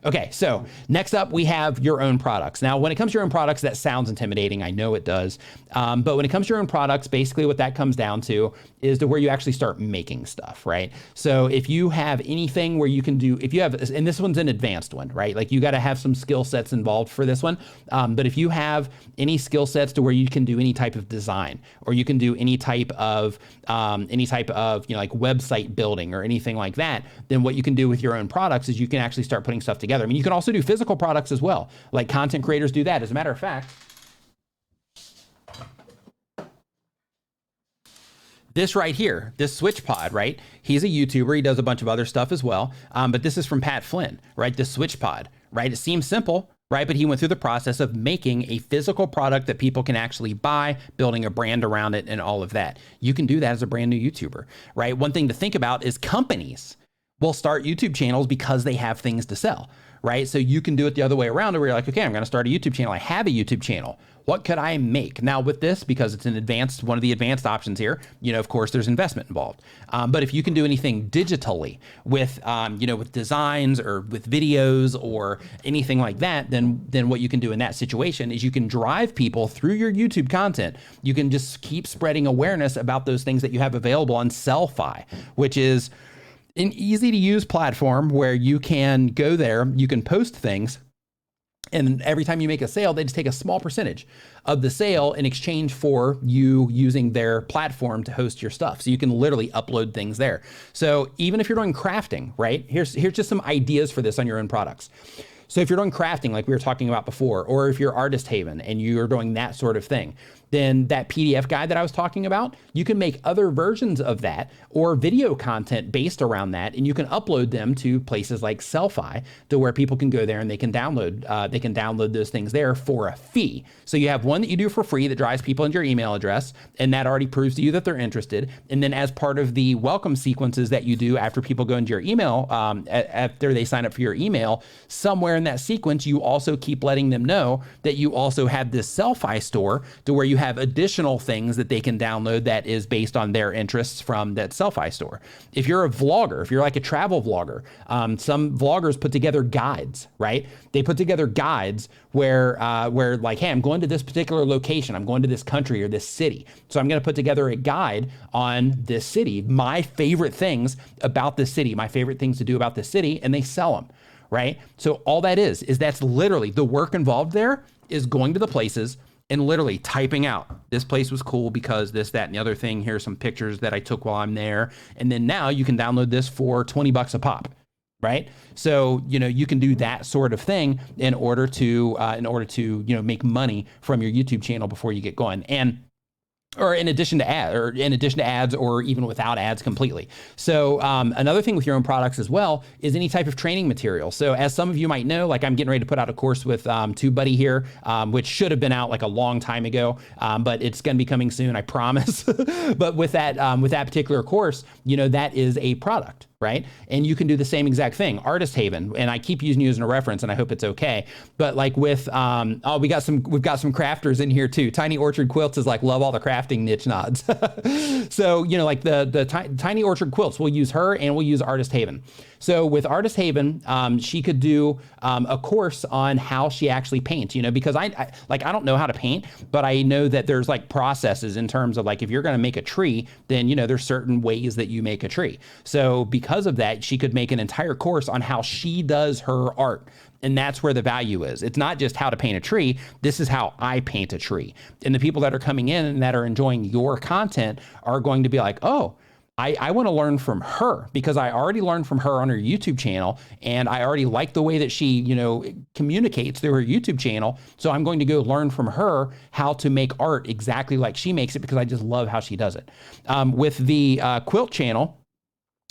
S1: Okay, so next up we have your own products. Now, when it comes to your own products, that sounds intimidating. I know it does. But when it comes to your own products, basically what that comes down to is to where you actually start making stuff, right? So if you have anything where you can do, if you have, and this one's an advanced one, right? Like you got to have some skill sets involved for this one. But if you have any skill sets to where you can do any type of design, or you can do any type of like website building or anything like that, then what you can do with your own products is you can actually start putting stuff together. I mean, you can also do physical products as well. Like content creators do that. As a matter of fact, this right here, this SwitchPod, right? He's a YouTuber. He does a bunch of other stuff as well. But this is from Pat Flynn, right? The SwitchPod, right? It seems simple, right? But he went through the process of making a physical product that people can actually buy, building a brand around it and all of that. You can do that as a brand new YouTuber, right? One thing to think about is companies will start YouTube channels because they have things to sell, right? So you can do it the other way around where you're like, okay, I'm going to start a YouTube channel. I have a YouTube channel. What could I make? Now with this, because it's one of the advanced options here, of course there's investment involved. But if you can do anything digitally with, with designs or with videos or anything like that, then what you can do in that situation is you can drive people through your YouTube content. You can just keep spreading awareness about those things that you have available on Sellfy, which is an easy to use platform where you can go there, you can post things, and every time you make a sale, they just take a small percentage of the sale in exchange for you using their platform to host your stuff. So you can literally upload things there. So even if you're doing crafting, right? Here's just some ideas for this on your own products. So if you're doing crafting, like we were talking about before, or if you're Artist Haven and you're doing that sort of thing, then that PDF guide that I was talking about, you can make other versions of that or video content based around that, and you can upload them to places like Sellfy, to where people can go there and they can download those things there for a fee. So you have one that you do for free that drives people into your email address, and that already proves to you that they're interested. And then as part of the welcome sequences that you do after people go into your email, after they sign up for your email, somewhere in that sequence, you also keep letting them know that you also have this Sellfy store to where you have additional things that they can download that is based on their interests from that Sellfy store. If you're a vlogger, if you're like a travel vlogger, some vloggers put together guides, right? They put together guides where like, hey, I'm going to this particular location, I'm going to this country or this city. So I'm going to put together a guide on this city, my favorite things about this city, my favorite things to do about this city, and they sell them, right? So all that is that's literally the work involved there is going to the places and literally typing out, this place was cool because this, that, and the other thing. Here's some pictures that I took while I'm there. And then now you can download this for $20 a pop, right? So, you can do that sort of thing in order to, make money from your YouTube channel before you get going. Or in addition to ads, or even without ads completely. So another thing with your own products as well is any type of training material. So as some of you might know, like I'm getting ready to put out a course with TubeBuddy here, which should have been out like a long time ago, but it's going to be coming soon, I promise. But with that particular course, that is a product, right? And you can do the same exact thing. Artist Haven, and I keep using you as a reference, and I hope it's okay. But like with, we've got some crafters in here too. Tiny Orchard Quilts is like, love all the crafting niche nods. So, like the Tiny Orchard Quilts, we'll use her and we'll use Artist Haven. So with Artist Haven, she could do a course on how she actually paints, because I don't know how to paint, but I know that there's like processes in terms of like, if you're going to make a tree, then, there's certain ways that you make a tree. So because of that, she could make an entire course on how she does her art. And that's where the value is. It's not just how to paint a tree. This is how I paint a tree. And the people that are coming in and that are enjoying your content are going to be like, oh, I want to learn from her, because I already learned from her on her YouTube channel, and I already like the way that she, communicates through her YouTube channel. So I'm going to go learn from her how to make art exactly like she makes it, because I just love how she does it. With the quilt channel,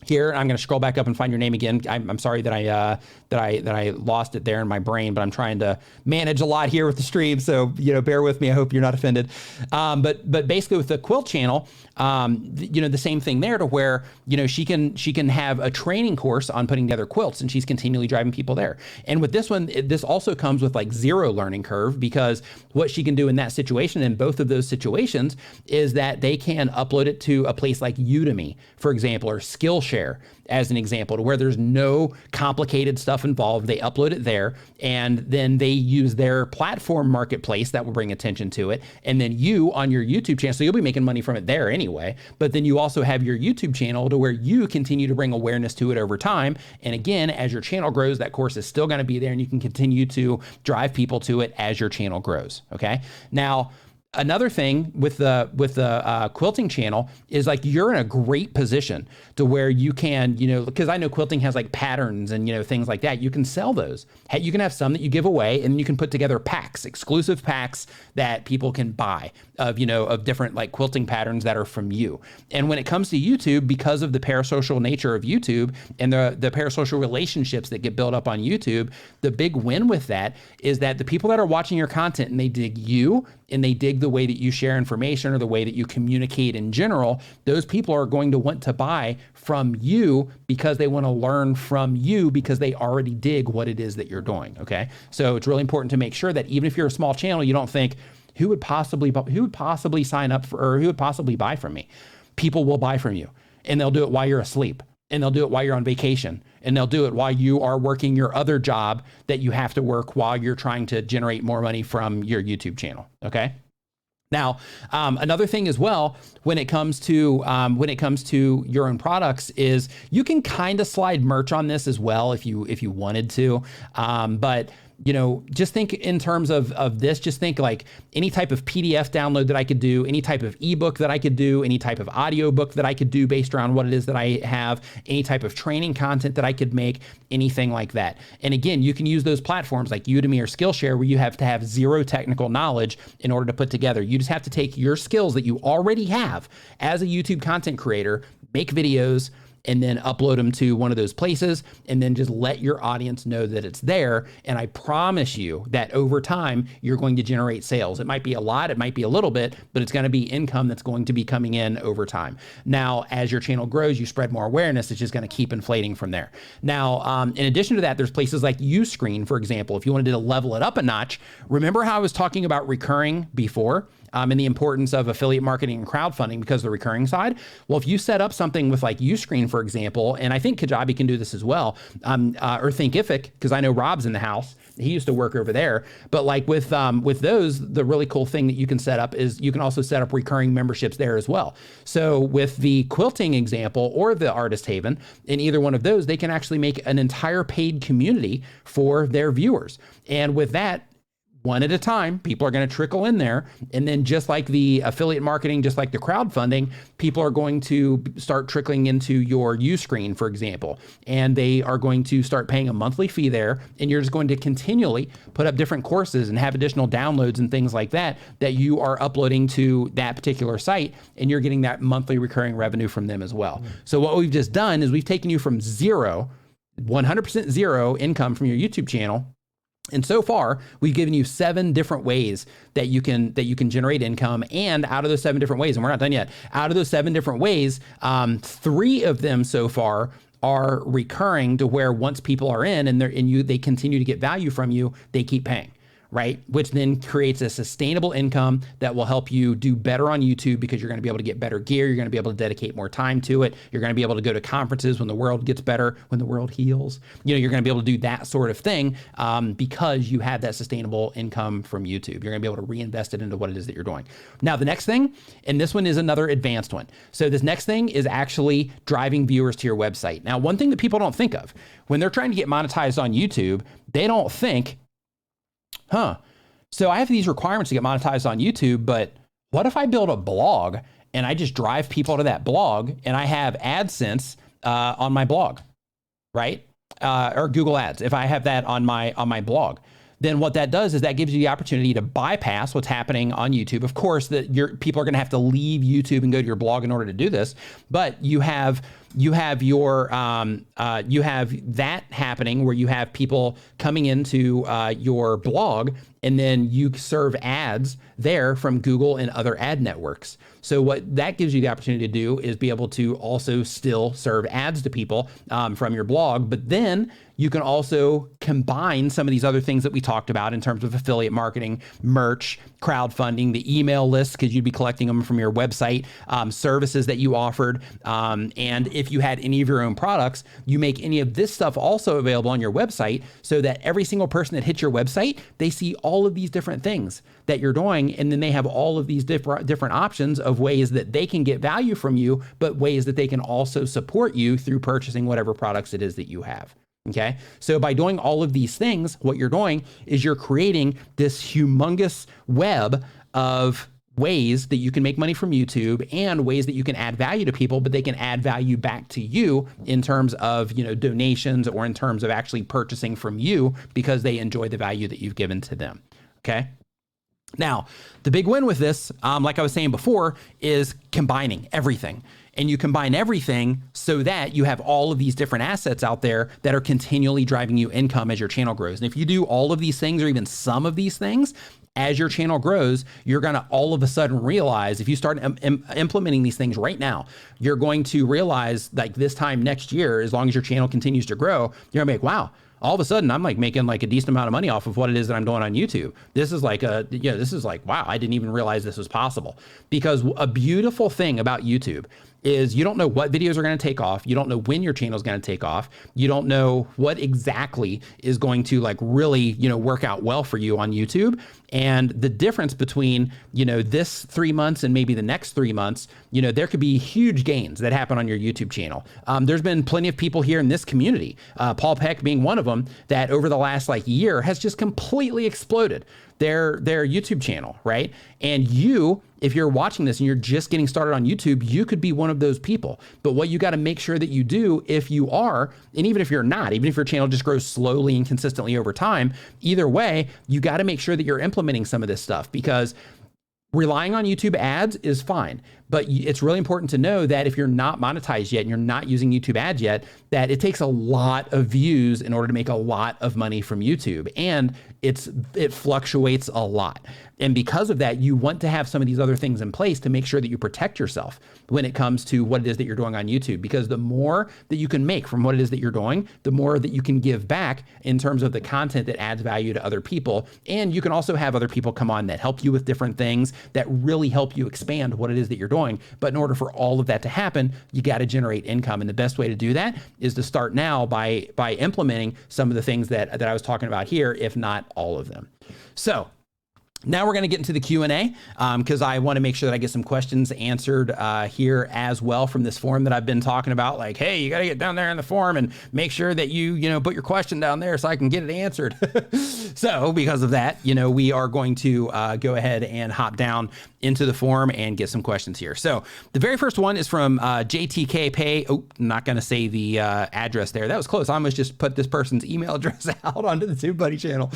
S1: here, I'm going to scroll back up and find your name again. I'm sorry that I lost it there in my brain, but I'm trying to manage a lot here with the stream, so bear with me. I hope you're not offended. But basically with the quilt channel, the same thing there, to where she can have a training course on putting together quilts, and she's continually driving people there. And with this one, this also comes with like zero learning curve, because what she can do in that situation, in both of those situations, is that they can upload it to a place like Udemy, for example, or Skillshare as an example, to where there's no complicated stuff involved. They upload it there, and then they use their platform marketplace that will bring attention to it. And then you on your YouTube channel, so you'll be making money from it there anyway, but then you also have your YouTube channel to where you continue to bring awareness to it over time. And again, as your channel grows, that course is still going to be there, and you can continue to drive people to it as your channel grows. Okay. Now, another thing with the quilting channel is like, you're in a great position to where you can, because I know quilting has like patterns and, things like that. You can sell those. You can have some that you give away, and you can put together packs, exclusive packs that people can buy of different like quilting patterns that are from you. And when it comes to YouTube, because of the parasocial nature of YouTube and the parasocial relationships that get built up on YouTube, the big win with that is that the people that are watching your content and they dig you, and they dig the way that you share information or the way that you communicate in general, those people are going to want to buy from you, because they want to learn from you, because they already dig what it is that you're doing. Okay. So it's really important to make sure that even if you're a small channel, you don't think, who would possibly sign up for, or who would possibly buy from me? People will buy from you, and they'll do it while you're asleep, and they'll do it while you're on vacation, and they'll do it while you are working your other job that you have to work while you're trying to generate more money from your YouTube channel. Okay. Now, another thing as well, when it comes to your own products, is you can kind of slide merch on this as well if you wanted to, but just think in terms of this, just think like any type of PDF download that I could do, any type of ebook that I could do, any type of audio book that I could do based around what it is that I have, any type of training content that I could make, anything like that. And again, you can use those platforms like Udemy or Skillshare where you have to have zero technical knowledge in order to put together. You just have to take your skills that you already have as a YouTube content creator, make videos, and then upload them to one of those places, and then just let your audience know that it's there. And I promise you that over time, you're going to generate sales. It might be a lot, it might be a little bit, but it's going to be income that's going to be coming in over time. Now, as your channel grows, you spread more awareness, it's just going to keep inflating from there. Now, in addition to that, there's places like Uscreen, for example. If you wanted to level it up a notch, remember how I was talking about recurring before? And the importance of affiliate marketing and crowdfunding because of the recurring side. Well, if you set up something with like Uscreen, for example, and I think Kajabi can do this as well, or Thinkific, because I know Rob's in the house. He used to work over there. But like with those, the really cool thing that you can set up is you can also set up recurring memberships there as well. So with the quilting example or the Artist Haven, in either one of those, they can actually make an entire paid community for their viewers. And with that, one at a time, people are going to trickle in there. And then just like the affiliate marketing, just like the crowdfunding, people are going to start trickling into your Uscreen, for example, and they are going to start paying a monthly fee there. And you're just going to continually put up different courses and have additional downloads and things like that, that you are uploading to that particular site. And you're getting that monthly recurring revenue from them as well. Mm-hmm. So what we've just done is we've taken you from 100% zero income from your YouTube channel. And so far, we've given you 7 different ways that you can generate income. And out of those 7 different ways, and we're not done yet, out of those 7 different ways, 3 of them so far are recurring to where once people are in and they continue to get value from you, they keep paying. Right? Which then creates a sustainable income that will help you do better on YouTube because you're going to be able to get better gear. You're going to be able to dedicate more time to it. You're going to be able to go to conferences when the world gets better, when the world heals. You're going to be able to do that sort of thing because you have that sustainable income from YouTube. You're going to be able to reinvest it into what it is that you're doing. Now, the next thing, and this one is another advanced one. So this next thing is actually driving viewers to your website. Now, one thing that people don't think of when they're trying to get monetized on YouTube, they don't think, so I have these requirements to get monetized on YouTube, but what if I build a blog and I just drive people to that blog and I have AdSense on my blog, right? Or Google Ads, if I have that on my blog. Then what that does is that gives you the opportunity to bypass what's happening on YouTube. Of course, people are going to have to leave YouTube and go to your blog in order to do this, but you have that happening where you have people coming into your blog, and then you serve ads there from Google and other ad networks. So what that gives you the opportunity to do is be able to also still serve ads to people from your blog, but then you can also combine some of these other things that we talked about in terms of affiliate marketing, merch, crowdfunding, the email list, because you'd be collecting them from your website, services that you offered. And if you had any of your own products, you make any of this stuff also available on your website so that every single person that hits your website, they see all of these different things that you're doing. And then they have all of these different options of ways that they can get value from you, but ways that they can also support you through purchasing whatever products it is that you have. Okay. So by doing all of these things, what you're doing is you're creating this humongous web of ways that you can make money from YouTube and ways that you can add value to people, but they can add value back to you in terms of, donations or in terms of actually purchasing from you because they enjoy the value that you've given to them. Okay. Now, the big win with this, like I was saying before, is combining everything. And you combine everything so that you have all of these different assets out there that are continually driving you income as your channel grows. And if you do all of these things or even some of these things, as your channel grows, you're going to all of a sudden realize, if you start implementing these things right now, you're going to realize like this time next year, as long as your channel continues to grow, you're gonna be like, wow, all of a sudden I'm like making like a decent amount of money off of what it is that I'm doing on YouTube. This is like wow, I didn't even realize this was possible. Because a beautiful thing about YouTube is you don't know what videos are going to take off. You don't know when your channel is going to take off. You don't know what exactly is going to like really, work out well for you on YouTube. And the difference between, this 3 months and maybe the next 3 months, there could be huge gains that happen on your YouTube channel. There's been plenty of people here in this community, Paul Peck being one of them, that over the last year has just completely exploded their YouTube channel, right? And you, if you're watching this and you're just getting started on YouTube, you could be one of those people. But what you got to make sure that you do, if you are, and even if you're not, even if your channel just grows slowly and consistently over time, either way, you got to make sure that you're implementing some of this stuff, because relying on YouTube ads is fine, but it's really important to know that if you're not monetized yet and you're not using YouTube ads yet, that it takes a lot of views in order to make a lot of money from YouTube, and it fluctuates a lot. And because of that, you want to have some of these other things in place to make sure that you protect yourself when it comes to what it is that you're doing on YouTube, because the more that you can make from what it is that you're doing, the more that you can give back in terms of the content that adds value to other people. And you can also have other people come on that help you with different things that really help you expand what it is that you're doing. But in order for all of that to happen, you got to generate income. And the best way to do that is to start now by implementing some of the things that I was talking about here, if not all of them. So now we're going to get into the Q&A because I want to make sure that I get some questions answered here as well from this forum that I've been talking about. Like, hey, you got to get down there in the forum and make sure that you put your question down there so I can get it answered. So because of that, we are going to go ahead and hop down into the forum and get some questions here. So the very first one is from JTK Pay. Oh, not going to say the address there. That was close. I almost just put this person's email address out onto the TubeBuddy channel.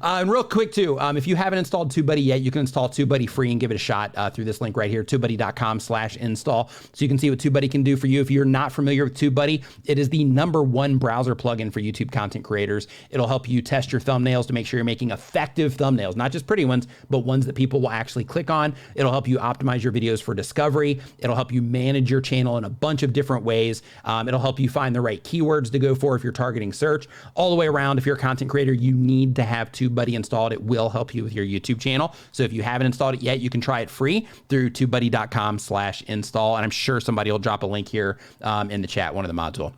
S1: And real quick too, if you haven't installed TubeBuddy yet, you can install TubeBuddy free and give it a shot through this link right here, tubebuddy.com/install. So you can see what TubeBuddy can do for you. If you're not familiar with TubeBuddy, it is the #1 browser plugin for YouTube content creators. It'll help you test your thumbnails to make sure you're making effective thumbnails, not just pretty ones, but ones that people will actually click on. It'll help you optimize your videos for discovery. It'll help you manage your channel in a bunch of different ways. It'll help you find the right keywords to go for if you're targeting search. All the way around, if you're a content creator, you need to have TubeBuddy installed. It will help you with your YouTube channel. So if you haven't installed it yet, you can try it free through tubebuddy.com/install. And I'm sure somebody will drop a link here in the chat, one of the mods will.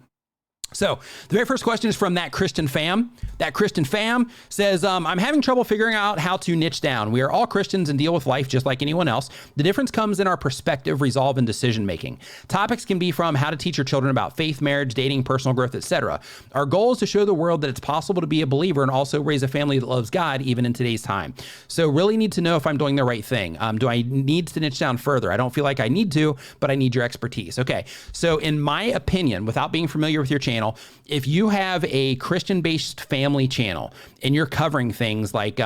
S1: So the very first question is from That Christian Fam. That Christian Fam says, I'm having trouble figuring out how to niche down. We are all Christians and deal with life just like anyone else. The difference comes in our perspective, resolve, and decision making. Topics can be from how to teach your children about faith, marriage, dating, personal growth, etc. Our goal is to show the world that it's possible to be a believer and also raise a family that loves God even in today's time. So really need to know if I'm doing the right thing. Do I need to niche down further? I don't feel like I need to, but I need your expertise. Okay, so in my opinion, without being familiar with your channel, if you have a Christian-based family channel and you're covering things like,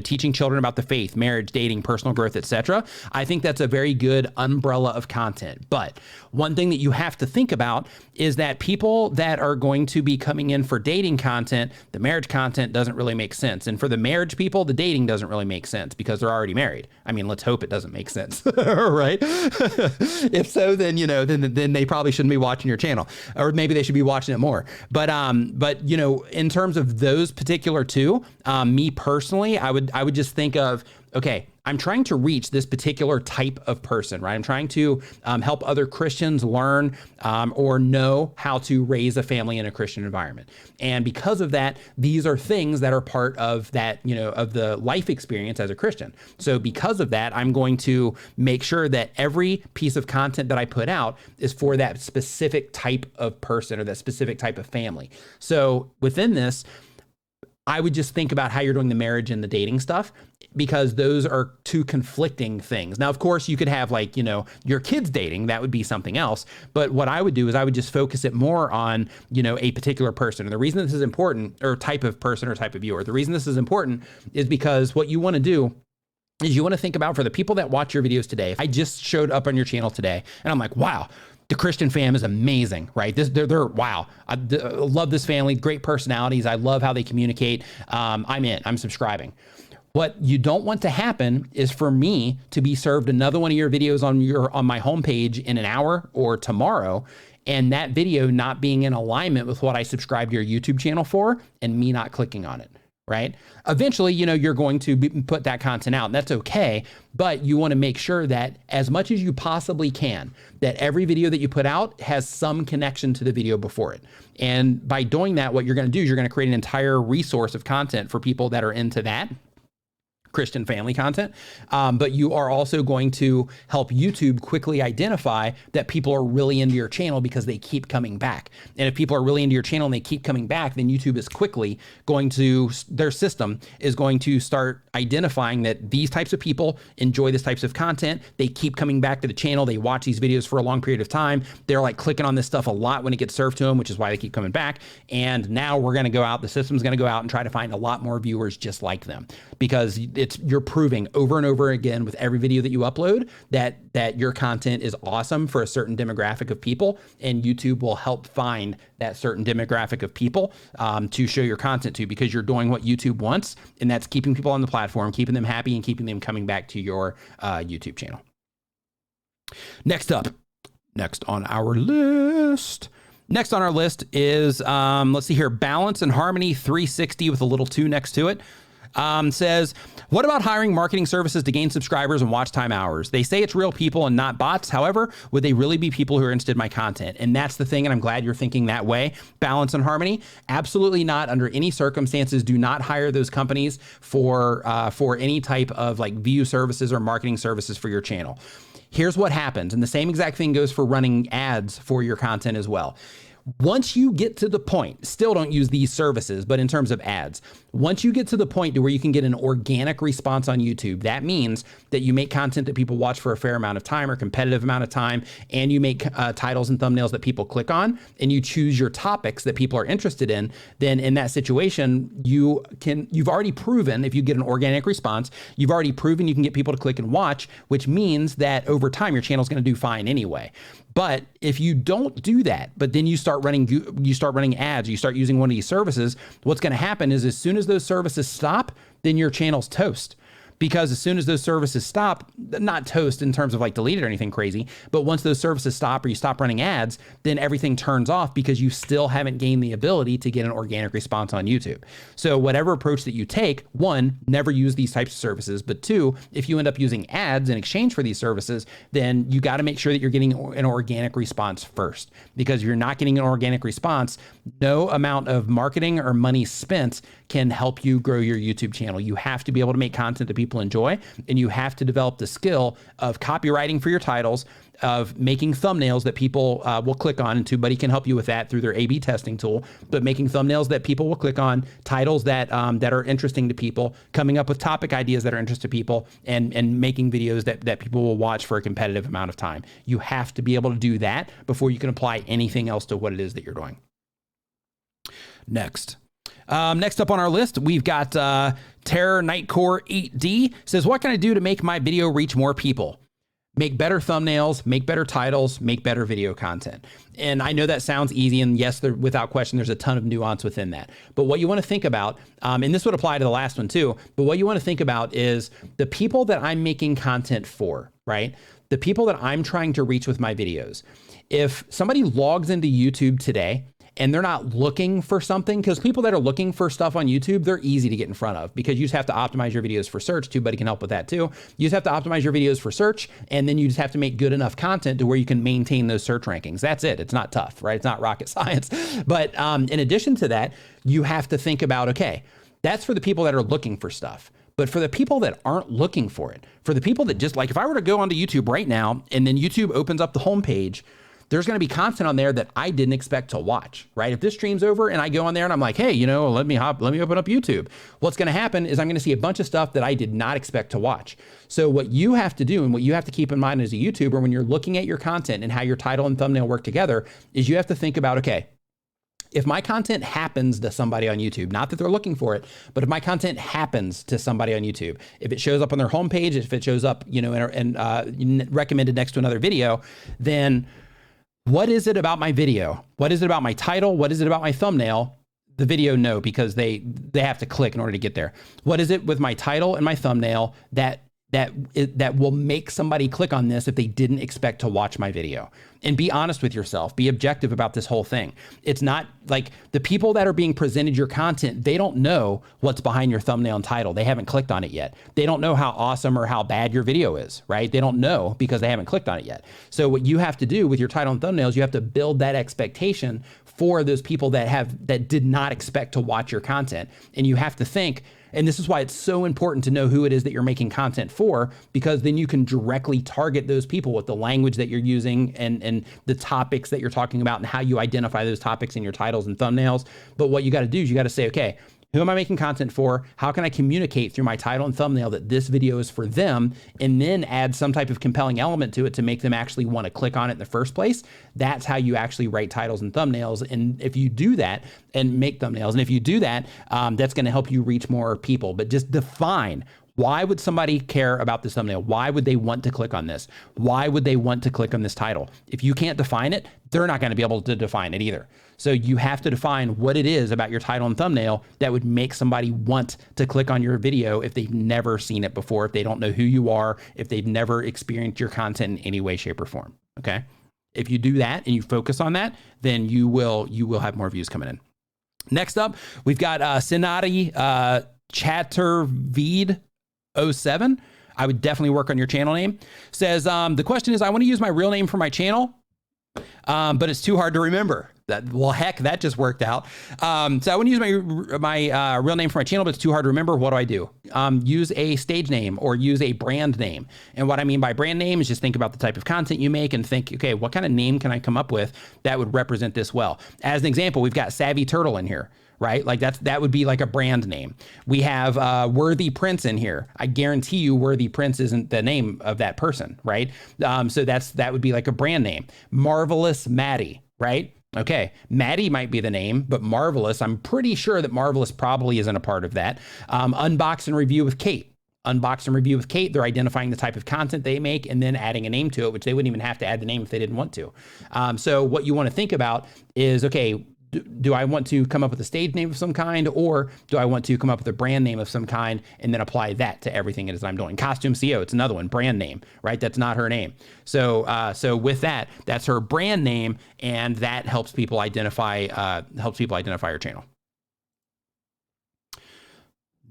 S1: teaching children about the faith, marriage, dating, personal growth, etc., I think that's a very good umbrella of content. But one thing that you have to think about is that people that are going to be coming in for dating content, the marriage content doesn't really make sense. And for the marriage people, the dating doesn't really make sense because they're already married. I mean, let's hope it doesn't make sense, right? If so, then, then they probably shouldn't be watching your channel, or maybe they should be watching it more. But in terms of those particular two, me personally, I would just think of, okay, I'm trying to reach this particular type of person, right? I'm trying to help other Christians learn or know how to raise a family in a Christian environment. And because of that, these are things that are part of that, of the life experience as a Christian. So because of that, I'm going to make sure that every piece of content that I put out is for that specific type of person or that specific type of family. So within this, I would just think about how you're doing the marriage and the dating stuff, because those are two conflicting things. Now, of course, you could have your kids dating, that would be something else. But what I would do is I would just focus it more on, a particular person. And the reason this is important, or type of person or type of viewer, the reason this is important is because what you want to do is you want to think about, for the people that watch your videos today. I just showed up on your channel today and I'm like, wow, the Christian fam is amazing, right? They're wow. I love this family, great personalities. I love how they communicate. I'm subscribing. What you don't want to happen is for me to be served another one of your videos on my homepage in an hour or tomorrow, and that video not being in alignment with what I subscribed to your YouTube channel for, and me not clicking on it. right? Eventually, you're going to put that content out, and that's okay. But you want to make sure that as much as you possibly can, that every video that you put out has some connection to the video before it. And by doing that, what you're going to do is you're going to create an entire resource of content for people that are into that Christian family content, but you are also going to help YouTube quickly identify that people are really into your channel because they keep coming back. And if people are really into your channel and they keep coming back, then YouTube is quickly going to, their system is going to start identifying that these types of people enjoy this types of content. They keep coming back to the channel. They watch these videos for a long period of time. They're like clicking on this stuff a lot when it gets served to them, which is why they keep coming back. And now we're going to go out, the system's going to go out and try to find a lot more viewers just like them, because you're proving over and over again with every video that you upload that your content is awesome for a certain demographic of people, and YouTube will help find that certain demographic of people to show your content to, because you're doing what YouTube wants, and that's keeping people on the platform, keeping them happy, and keeping them coming back to your YouTube channel. Next on our list is, let's see here, Balance and Harmony 360 with a little 2 next to it. Says, what about hiring marketing services to gain subscribers and watch time hours? They say it's real people and not bots. However, would they really be people who are interested in my content? And that's the thing. And I'm glad you're thinking that way. Balance and Harmony, absolutely not. Under any circumstances, do not hire those companies for any type of like view services or marketing services for your channel. Here's what happens. And the same exact thing goes for running ads for your content as well. Once you get to the point, still don't use these services, but in terms of ads, once you get to the point to where you can get an organic response on YouTube, that means that you make content that people watch for a fair amount of time or competitive amount of time, and you make titles and thumbnails that people click on, and you choose your topics that people are interested in, then in that situation, you've already proven, if you get an organic response, you've already proven you can get people to click and watch, which means that over time, your channel's going to do fine anyway. But if you don't do that, but then you start running ads, you start using one of these services, what's going to happen is as soon as those services stop, then your channel's toast. Because as soon as those services stop, not toast in terms of like deleted or anything crazy, but once those services stop or you stop running ads, then everything turns off because you still haven't gained the ability to get an organic response on YouTube. So whatever approach that you take, one, never use these types of services, but two, if you end up using ads in exchange for these services, then you got to make sure that you're getting an organic response first, because if you're not getting an organic response, no amount of marketing or money spent can help you grow your YouTube channel. You have to be able to make content that people enjoy, and you have to develop the skill of copywriting for your titles, of making thumbnails that people will click on, and TubeBuddy can help you with that through their A/B testing tool, but making thumbnails that people will click on, titles that are interesting to people, coming up with topic ideas that are interesting to people, and making videos that people will watch for a competitive amount of time. You have to be able to do that before you can apply anything else to what it is that you're doing. Next up on our list, we've got Terror Nightcore 8D says, what can I do to make my video reach more people? Make better thumbnails, make better titles, make better video content. And I know that sounds easy, and yes, without question, there's a ton of nuance within that. But what you want to think about, and this would apply to the last one too, but what you want to think about is the people that I'm making content for, right? The people that I'm trying to reach with my videos. If somebody logs into YouTube today and they're not looking for something, because people that are looking for stuff on YouTube, they're easy to get in front of, because you just have to optimize your videos for search. TubeBuddy can help with that too. You just have to optimize your videos for search, and then you just have to make good enough content to where you can maintain those search rankings. That's it. It's not tough, right? It's not rocket science. But in addition to that, you have to think about, okay, that's for the people that are looking for stuff. But for the people that aren't looking for it, for the people that just, like, if I were to go onto YouTube right now and then YouTube opens up the homepage, there's going to be content on there that I didn't expect to watch, right? If this stream's over and I go on there and I'm like, hey, let me open up YouTube. What's going to happen is I'm going to see a bunch of stuff that I did not expect to watch. So what you have to do, and what you have to keep in mind as a YouTuber when you're looking at your content and how your title and thumbnail work together, is you have to think about, okay, if my content happens to somebody on YouTube, not that they're looking for it, but if my content happens to somebody on YouTube, if it shows up on their homepage, if it shows up, and recommended next to another video, then what is it about my video? What is it about my title? What is it about my thumbnail? The video, no, because they have to click in order to get there. What is it with my title and my thumbnail that will make somebody click on this if they didn't expect to watch my video? and be honest with yourself. Be objective about this whole thing. It's not like the people that are being presented your content, they don't know what's behind your thumbnail and title. They haven't clicked on it yet. They don't know how awesome or how bad your video is, right? They don't know because they haven't clicked on it yet. So what you have to do with your title and thumbnails, you have to build that expectation for those people that did not expect to watch your content. And you have to think, and this is why it's so important to know who it is that you're making content for, because then you can directly target those people with the language that you're using and the topics that you're talking about and how you identify those topics in your titles and thumbnails. But what you got to do is you got to say, okay, who am I making content for? How can I communicate through my title and thumbnail that this video is for them, and then add some type of compelling element to it to make them actually want to click on it in the first place? That's how you actually write titles and thumbnails. And if you do that and make thumbnails, and if you do that, that's going to help you reach more people. But just define, why would somebody care about this thumbnail? Why would they want to click on this? Why would they want to click on this title? If you can't define it, they're not going to be able to define it either. So you have to define what it is about your title and thumbnail that would make somebody want to click on your video if they've never seen it before, if they don't know who you are, if they've never experienced your content in any way, shape, or form. Okay. If you do that and you focus on that, then you will have more views coming in. Next up, we've got Sinati Chatterveed 07. I would definitely work on your channel name. Says, the question is, I want to use my real name for my channel, but it's too hard to remember. Well, heck, that just worked out. So I want to use my real name for my channel, but it's too hard to remember. What do I do? Use a stage name or use a brand name. And what I mean by brand name is just think about the type of content you make and think, okay, what kind of name can I come up with that would represent this well? As an example, we've got Savvy Turtle in here, right? Like that would be like a brand name. We have Worthy Prince in here. I guarantee you Worthy Prince isn't the name of that person, right? So that would be like a brand name. Marvelous Maddie, right? Okay, Maddie might be the name, but Marvelous, I'm pretty sure that Marvelous probably isn't a part of that. Unbox and Review with Kate. Unbox and Review with Kate, they're identifying the type of content they make and then adding a name to it, which they wouldn't even have to add the name if they didn't want to. So what you want to think about is, okay, do I want to come up with a stage name of some kind, or do I want to come up with a brand name of some kind and then apply that to everything it is I'm doing? Costume CEO, it's another one, brand name, right? That's not her name. So with that, that's her brand name, and that helps people identify your channel.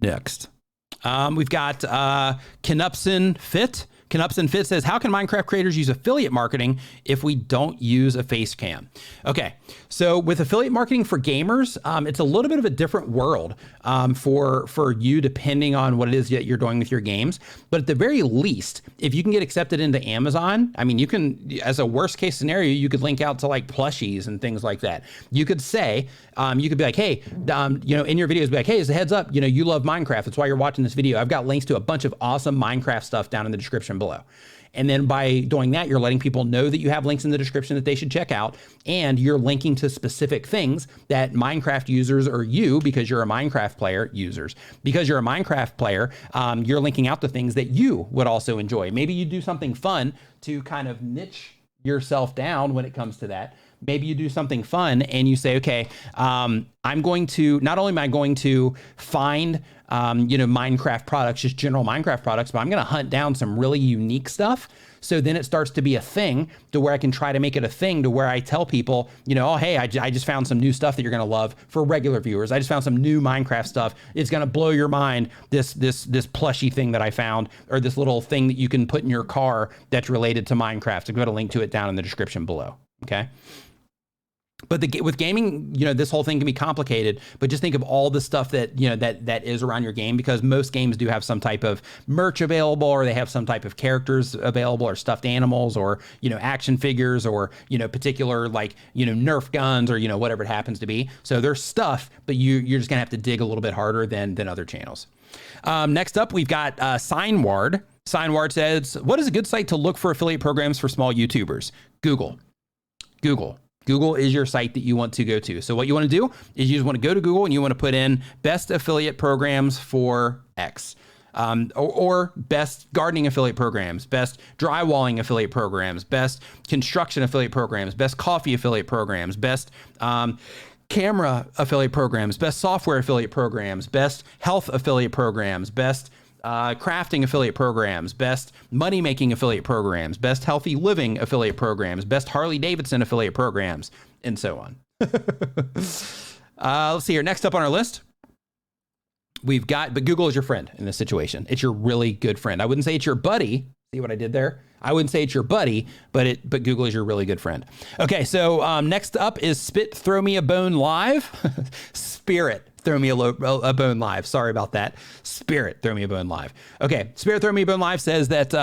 S1: Next, we've got Knupson Fit. Knupson Fit says, how can Minecraft creators use affiliate marketing if we don't use a face cam? Okay, so with affiliate marketing for gamers, it's a little bit of a different world for you, depending on what it is that you're doing with your games. But at the very least, if you can get accepted into Amazon, I mean, you can, as a worst case scenario, you could link out to like plushies and things like that. You could say, you could be like, hey, in your videos, be like, hey, as a heads up, you love Minecraft. That's why you're watching this video. I've got links to a bunch of awesome Minecraft stuff down in the description below. And then by doing that, you're letting people know that you have links in the description that they should check out. And you're linking to specific things that Minecraft users, or you, because you're a Minecraft player, because you're a Minecraft player, you're linking out to things that you would also enjoy. Maybe you do something fun to kind of niche yourself down when it comes to that. Maybe you do something fun and you say, okay, not only am I going to find, Minecraft products, just general Minecraft products, but I'm going to hunt down some really unique stuff. So then it starts to be a thing to where I can try to make it a thing to where I tell people, oh, hey, I just found some new stuff that you're going to love for regular viewers. I just found some new Minecraft stuff. It's going to blow your mind. This plushy thing that I found, or this little thing that you can put in your car that's related to Minecraft. So go to link to it down in the description below. Okay. But with gaming, this whole thing can be complicated, but just think of all the stuff that, that is around your game, because most games do have some type of merch available, or they have some type of characters available, or stuffed animals, or, action figures, or, particular Nerf guns, or, whatever it happens to be. So there's stuff, but you're just gonna have to dig a little bit harder than other channels. Next up, we've got Signward. Signward says, what is a good site to look for affiliate programs for small YouTubers? Google. Google is your site that you want to go to. So what you want to do is you just want to go to Google and you want to put in best affiliate programs for X, or best gardening affiliate programs, best drywalling affiliate programs, best construction affiliate programs, best coffee affiliate programs, best camera affiliate programs, best software affiliate programs, best health affiliate programs, best crafting affiliate programs, best money making affiliate programs, best healthy living affiliate programs, best Harley Davidson affiliate programs, and so on. Let's see here. Next up on our list, we've got, but Google is your friend in this situation. It's your really good friend. I wouldn't say it's your buddy. See what I did there? I wouldn't say it's your buddy, but Google is your really good friend. Okay, so next up is Spit Throw Me a Bone Live. Spirit Throw Me a Bone Live. Sorry about that. Spirit Throw Me a Bone Live. Okay, Spirit Throw Me a Bone Live says that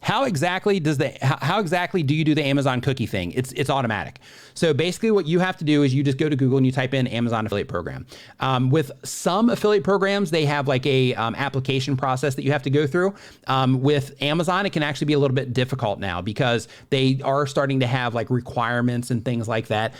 S1: how exactly do you do the Amazon cookie thing? It's automatic. So basically what you have to do is you just go to Google and you type in Amazon affiliate program. With some affiliate programs, they have like a application process that you have to go through. With Amazon, it can actually be a little bit difficult now because they are starting to have like requirements and things like that.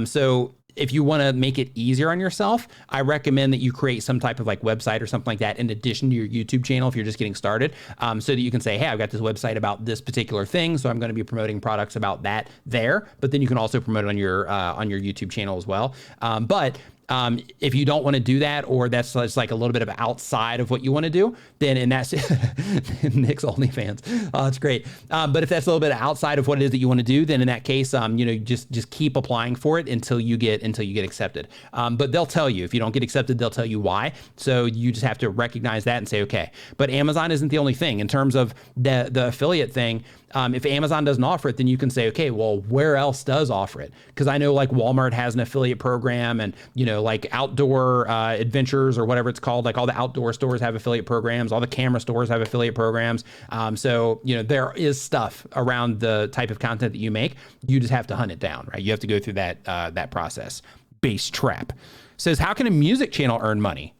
S1: So if you want to make it easier on yourself, I recommend that you create some type of like website or something like that in addition to your YouTube channel if you're just getting started, so that you can say, hey, I've got this website about this particular thing, so I'm going to be promoting products about that there. But then you can also promote it on your YouTube channel as well. If you don't want to do that, or that's like a little bit of outside of what you want to do, then in that Nick's OnlyFans, oh, that's great. But if that's a little bit outside of what it is that you want to do, then in that case, just keep applying for it until you get accepted. But they'll tell you if you don't get accepted, they'll tell you why. So you just have to recognize that and say, okay. But Amazon isn't the only thing in terms of the affiliate thing. If Amazon doesn't offer it, then you can say, okay, well, where else does offer it? Because I know like Walmart has an affiliate program, and like Outdoor Adventures or whatever it's called, like all the outdoor stores have affiliate programs, all the camera stores have affiliate programs. So there is stuff around the type of content that you make. You just have to hunt it down, right? You have to go through that process. Base Trap says, how can a music channel earn money?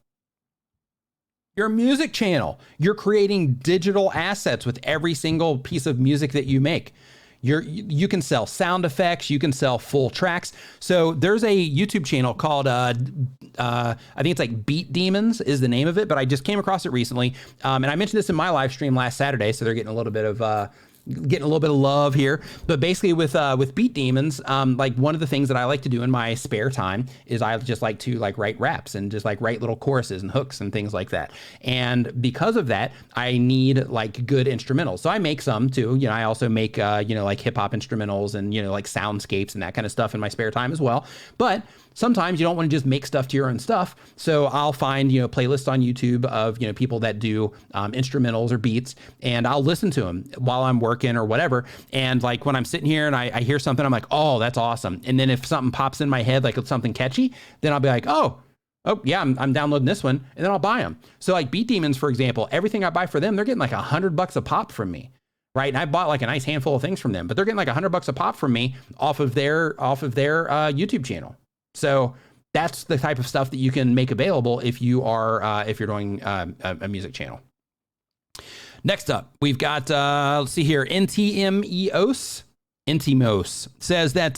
S1: Your music channel, you're creating digital assets with every single piece of music that you make. You can sell sound effects, you can sell full tracks. So there's a YouTube channel called, I think it's like Beat Demons is the name of it, but I just came across it recently. And I mentioned this in my live stream last Saturday, so they're getting a little bit of love here. But basically with Beat Demons, like one of the things that I like to do in my spare time is I just like to like write raps and just like write little choruses and hooks and things like that. And because of that, I need like good instrumentals. So I make some too. I also make like hip hop instrumentals and like soundscapes and that kind of stuff in my spare time as well. But sometimes you don't want to just make stuff to your own stuff. So I'll find, playlists on YouTube of, people that do instrumentals or beats, and I'll listen to them while I'm working or whatever. And like when I'm sitting here and I hear something, I'm like, oh, that's awesome. And then if something pops in my head, like it's something catchy, then I'll be like, oh yeah, I'm downloading this one, and then I'll buy them. So like Beat Demons, for example, everything I buy for them, they're getting like $100 a pop from me. Right. And I bought like a nice handful of things from them, but they're getting like $100 a pop from me off of their YouTube channel. So that's the type of stuff that you can make available if you're doing a music channel. Next up, we've got, let's see here, Intimos says that,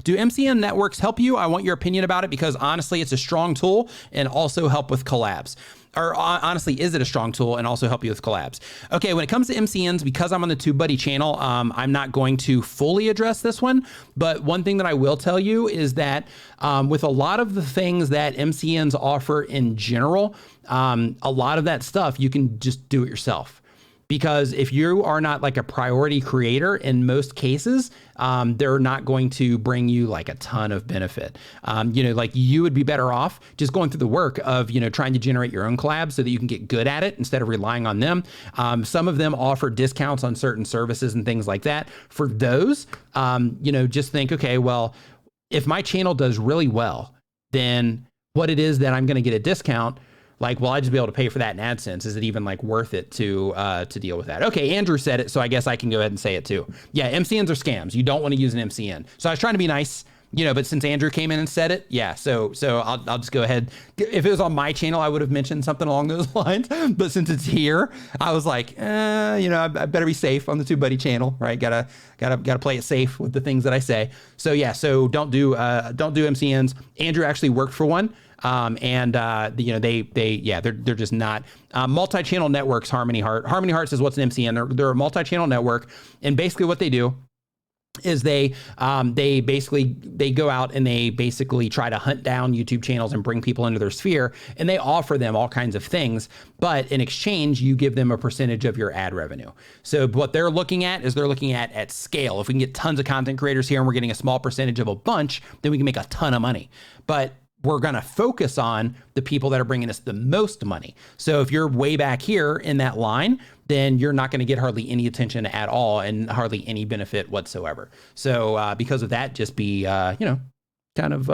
S1: do MCN networks help you? I want your opinion about it because honestly, it's a strong tool and also help with collabs. Or honestly, is it a strong tool and also help you with collabs? Okay, when it comes to MCNs, because I'm on the TubeBuddy channel, I'm not going to fully address this one. But one thing that I will tell you is that with a lot of the things that MCNs offer in general, a lot of that stuff, you can just do it yourself. Because if you are not like a priority creator, in most cases, they're not going to bring you like a ton of benefit. Like you would be better off just going through the work of, trying to generate your own collabs so that you can get good at it instead of relying on them. Some of them offer discounts on certain services and things like that. For those, just think, okay, well, if my channel does really well, then what it is that I'm going to get a discount, like, will I just be able to pay for that in AdSense? Is it even like worth it to deal with that? Okay, Andrew said it, so I guess I can go ahead and say it too. Yeah, MCNs are scams. You don't want to use an MCN. So I was trying to be nice, but since Andrew came in and said it, yeah. So I'll just go ahead. If it was on my channel, I would have mentioned something along those lines. But since it's here, I was like, I better be safe on the TubeBuddy channel, right? Gotta play it safe with the things that I say. So yeah, so don't do MCNs. Andrew actually worked for one. They're just not multi-channel networks. Harmony Heart says, what's an MCN? They're a multi-channel network, and basically what they do is they basically they go out and they basically try to hunt down YouTube channels and bring people into their sphere, and they offer them all kinds of things, but in exchange you give them a percentage of your ad revenue. So what they're looking at is they're looking at scale. If we can get tons of content creators here and we're getting a small percentage of a bunch, then we can make a ton of money. But we're going to focus on the people that are bringing us the most money. So if you're way back here in that line, then you're not going to get hardly any attention at all and hardly any benefit whatsoever. So because of that, just be, kind of,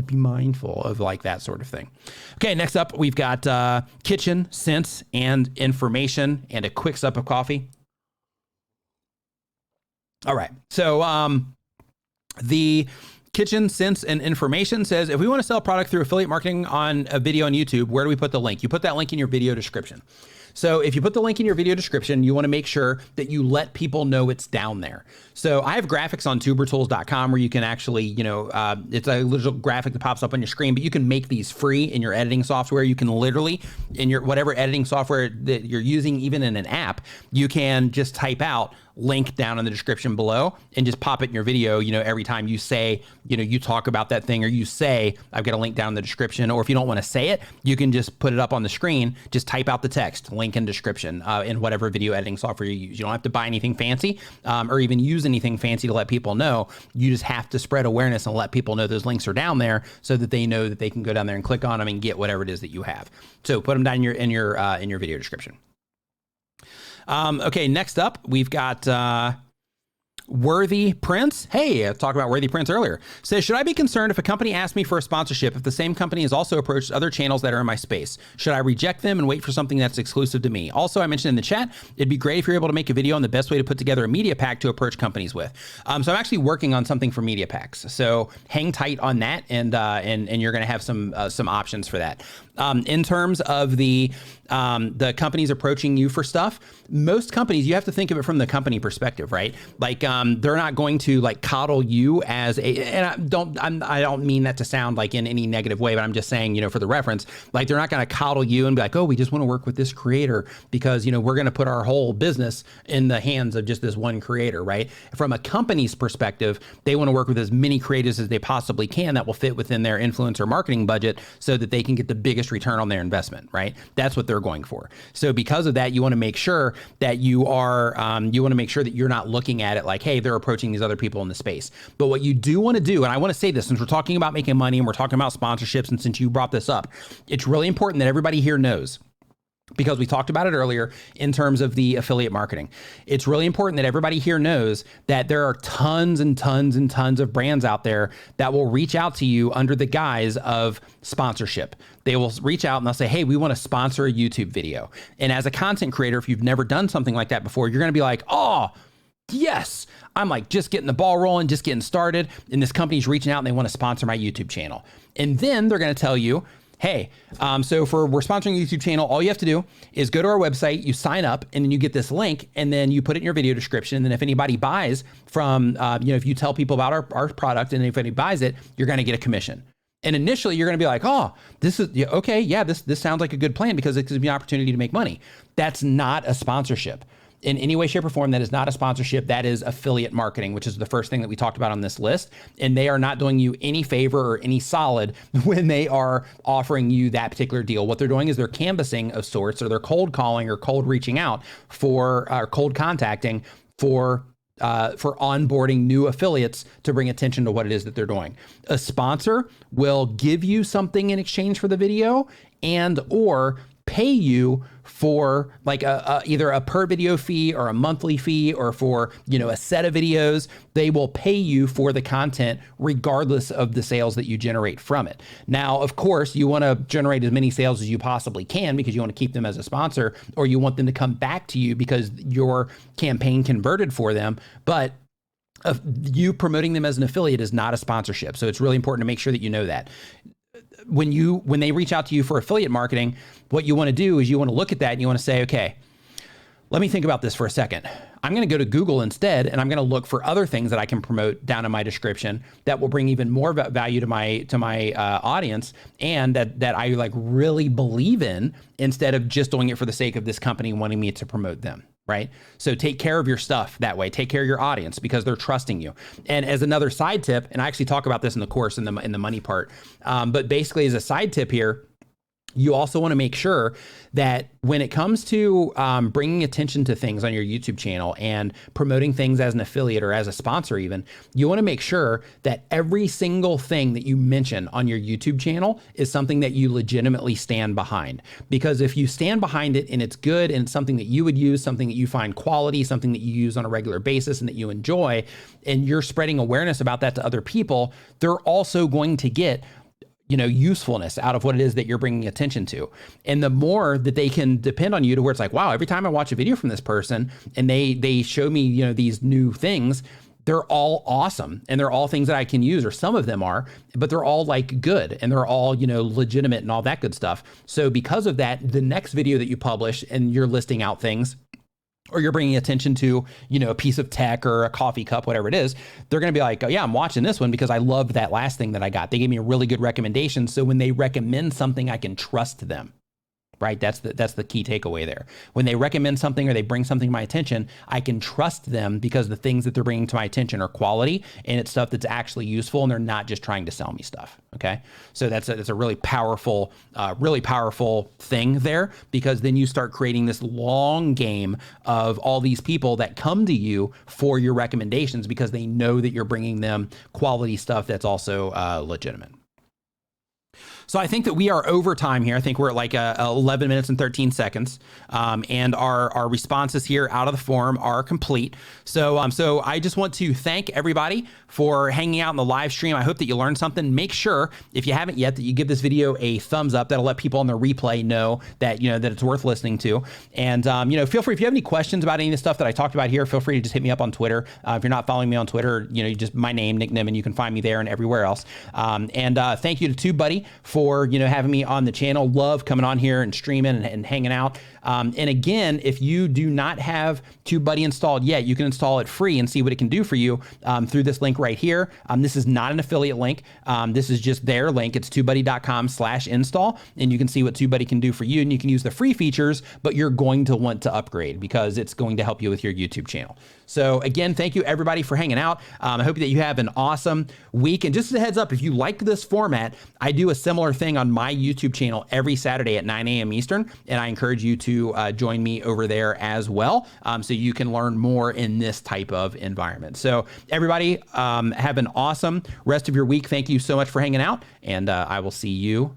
S1: be mindful of like that sort of thing. Okay, next up, we've got kitchen sense and information and a quick sip of coffee. All right, so the Kitchen Sense and Information says, if we want to sell a product through affiliate marketing on a video on YouTube, where do we put the link? You put that link in your video description. So if you put the link in your video description, you want to make sure that you let people know it's down there. So I have graphics on tubertools.com where you can actually, it's a little graphic that pops up on your screen, but you can make these free in your editing software. You can literally, in your whatever editing software that you're using, even in an app, you can just type out link down in the description below and just pop it in your video, every time you say, you talk about that thing, or you say, I've got a link down in the description. Or if you don't want to say it, you can just put it up on the screen, just type out the text, link in description, in whatever video editing software you use. You don't have to buy anything fancy, or even use anything fancy to let people know. You just have to spread awareness and let people know those links are down there so that they know that they can go down there and click on them and get whatever it is that you have. So put them down in your video description. Okay, next up, we've got Worthy Prince. Hey, I talked about Worthy Prince earlier. Says, should I be concerned if a company asks me for a sponsorship if the same company has also approached other channels that are in my space? Should I reject them and wait for something that's exclusive to me? Also, I mentioned in the chat, it'd be great if you're able to make a video on the best way to put together a media pack to approach companies with. So I'm actually working on something for media packs. So hang tight on that, and you're going to have some options for that. In terms of the companies approaching you for stuff, most companies, you have to think of it from the company perspective, right? Like, they're not going to like coddle you as and I don't mean that to sound like in any negative way, but I'm just saying, for the reference, like they're not going to coddle you and be like, oh, we just want to work with this creator because, we're going to put our whole business in the hands of just this one creator, right? From a company's perspective, they want to work with as many creators as they possibly can that will fit within their influencer marketing budget so that they can get the biggest return on their investment, right? That's what they're going for. So because of that, you want to make sure that you want to make sure that you're not looking at it like, hey, they're approaching these other people in the space. But what you do want to do, and I want to say this since we're talking about making money and we're talking about sponsorships, and since you brought this up, it's really important that everybody here knows, because we talked about it earlier in terms of the affiliate marketing. It's really important that everybody here knows that there are tons and tons and tons of brands out there that will reach out to you under the guise of sponsorship. They will reach out and they'll say, hey, we want to sponsor a YouTube video. And as a content creator, if you've never done something like that before, you're going to be like, oh, yes, I'm like just getting the ball rolling, just getting started. And this company's reaching out and they want to sponsor my YouTube channel. And then they're going to tell you, hey, so we're sponsoring a YouTube channel. All you have to do is go to our website, you sign up, and then you get this link, and then you put it in your video description. And then if anybody buys from, if you tell people about our product, and if anybody buys it, you're going to get a commission. And initially you're going to be like, oh, this is okay. Yeah, this sounds like a good plan because it gives me an opportunity to make money. That's not a sponsorship. In any way, shape, or form, that is not a sponsorship. That is affiliate marketing, which is the first thing that we talked about on this list. And they are not doing you any favor or any solid when they are offering you that particular deal. What they're doing is they're canvassing of sorts, or they're cold calling or cold reaching out for, cold contacting for onboarding new affiliates to bring attention to what it is that they're doing. A sponsor will give you something in exchange for the video and or pay you for like either a per video fee or a monthly fee, or for, a set of videos. They will pay you for the content regardless of the sales that you generate from it. Now, of course, you want to generate as many sales as you possibly can because you want to keep them as a sponsor, or you want them to come back to you because your campaign converted for them. But you promoting them as an affiliate is not a sponsorship. So it's really important to make sure that you know that. When they reach out to you for affiliate marketing, what you want to do is you want to look at that and you want to say, okay, let me think about this for a second. I'm going to go to Google instead, and I'm going to look for other things that I can promote down in my description that will bring even more value to my audience, and that I like really believe in, instead of just doing it for the sake of this company wanting me to promote them. right? So take care of your stuff that way. Take care of your audience because they're trusting you. And as another side tip, and I actually talk about this in the course in the money part, but basically as a side tip here, you also want to make sure that when it comes to bringing attention to things on your YouTube channel and promoting things as an affiliate or as a sponsor even, you want to make sure that every single thing that you mention on your YouTube channel is something that you legitimately stand behind. Because if you stand behind it and it's good and it's something that you would use, something that you find quality, something that you use on a regular basis and that you enjoy, and you're spreading awareness about that to other people, they're also going to get usefulness out of what it is that you're bringing attention to. And the more that they can depend on you to where it's like, wow, every time I watch a video from this person and they show me, these new things, they're all awesome. And they're all things that I can use, or some of them are, but they're all like good and they're all, legitimate and all that good stuff. So because of that, the next video that you publish and you're listing out things, or you're bringing attention to, a piece of tech or a coffee cup, whatever it is, they're going to be like, oh yeah, I'm watching this one because I loved that last thing that I got. They gave me a really good recommendation. So when they recommend something, I can trust them, right? That's the key takeaway there. When they recommend something or they bring something to my attention, I can trust them because the things that they're bringing to my attention are quality and it's stuff that's actually useful and they're not just trying to sell me stuff. Okay. So that's a really powerful thing there, because then you start creating this long game of all these people that come to you for your recommendations because they know that you're bringing them quality stuff that's also legitimate. So I think that we are over time here. I think we're at like 11 minutes and 13 seconds. And our responses here out of the forum are complete. So I just want to thank everybody for hanging out in the live stream. I hope that you learned something. Make sure, if you haven't yet, that you give this video a thumbs up. That'll let people on the replay know that, that it's worth listening to. And, feel free, if you have any questions about any of the stuff that I talked about here, feel free to just hit me up on Twitter. If you're not following me on Twitter, you just my name, Nick Nimmin, you can find me there and everywhere else. Thank you to TubeBuddy for, having me on the channel. Love coming on here and streaming and hanging out. And again, if you do not have TubeBuddy installed yet, you can install it free and see what it can do for you through this link right here. This is not an affiliate link. This is just their link. It's tubebuddy.com/install, and you can see what TubeBuddy can do for you. And you can use the free features, but you're going to want to upgrade because it's going to help you with your YouTube channel. So again, thank you everybody for hanging out. I hope that you have an awesome week. And just as a heads up, if you like this format, I do a similar thing on my YouTube channel every Saturday at 9 a.m. Eastern. And I encourage you to join me over there as well, so you can learn more in this type of environment. So everybody, have an awesome rest of your week. Thank you so much for hanging out, and I will see you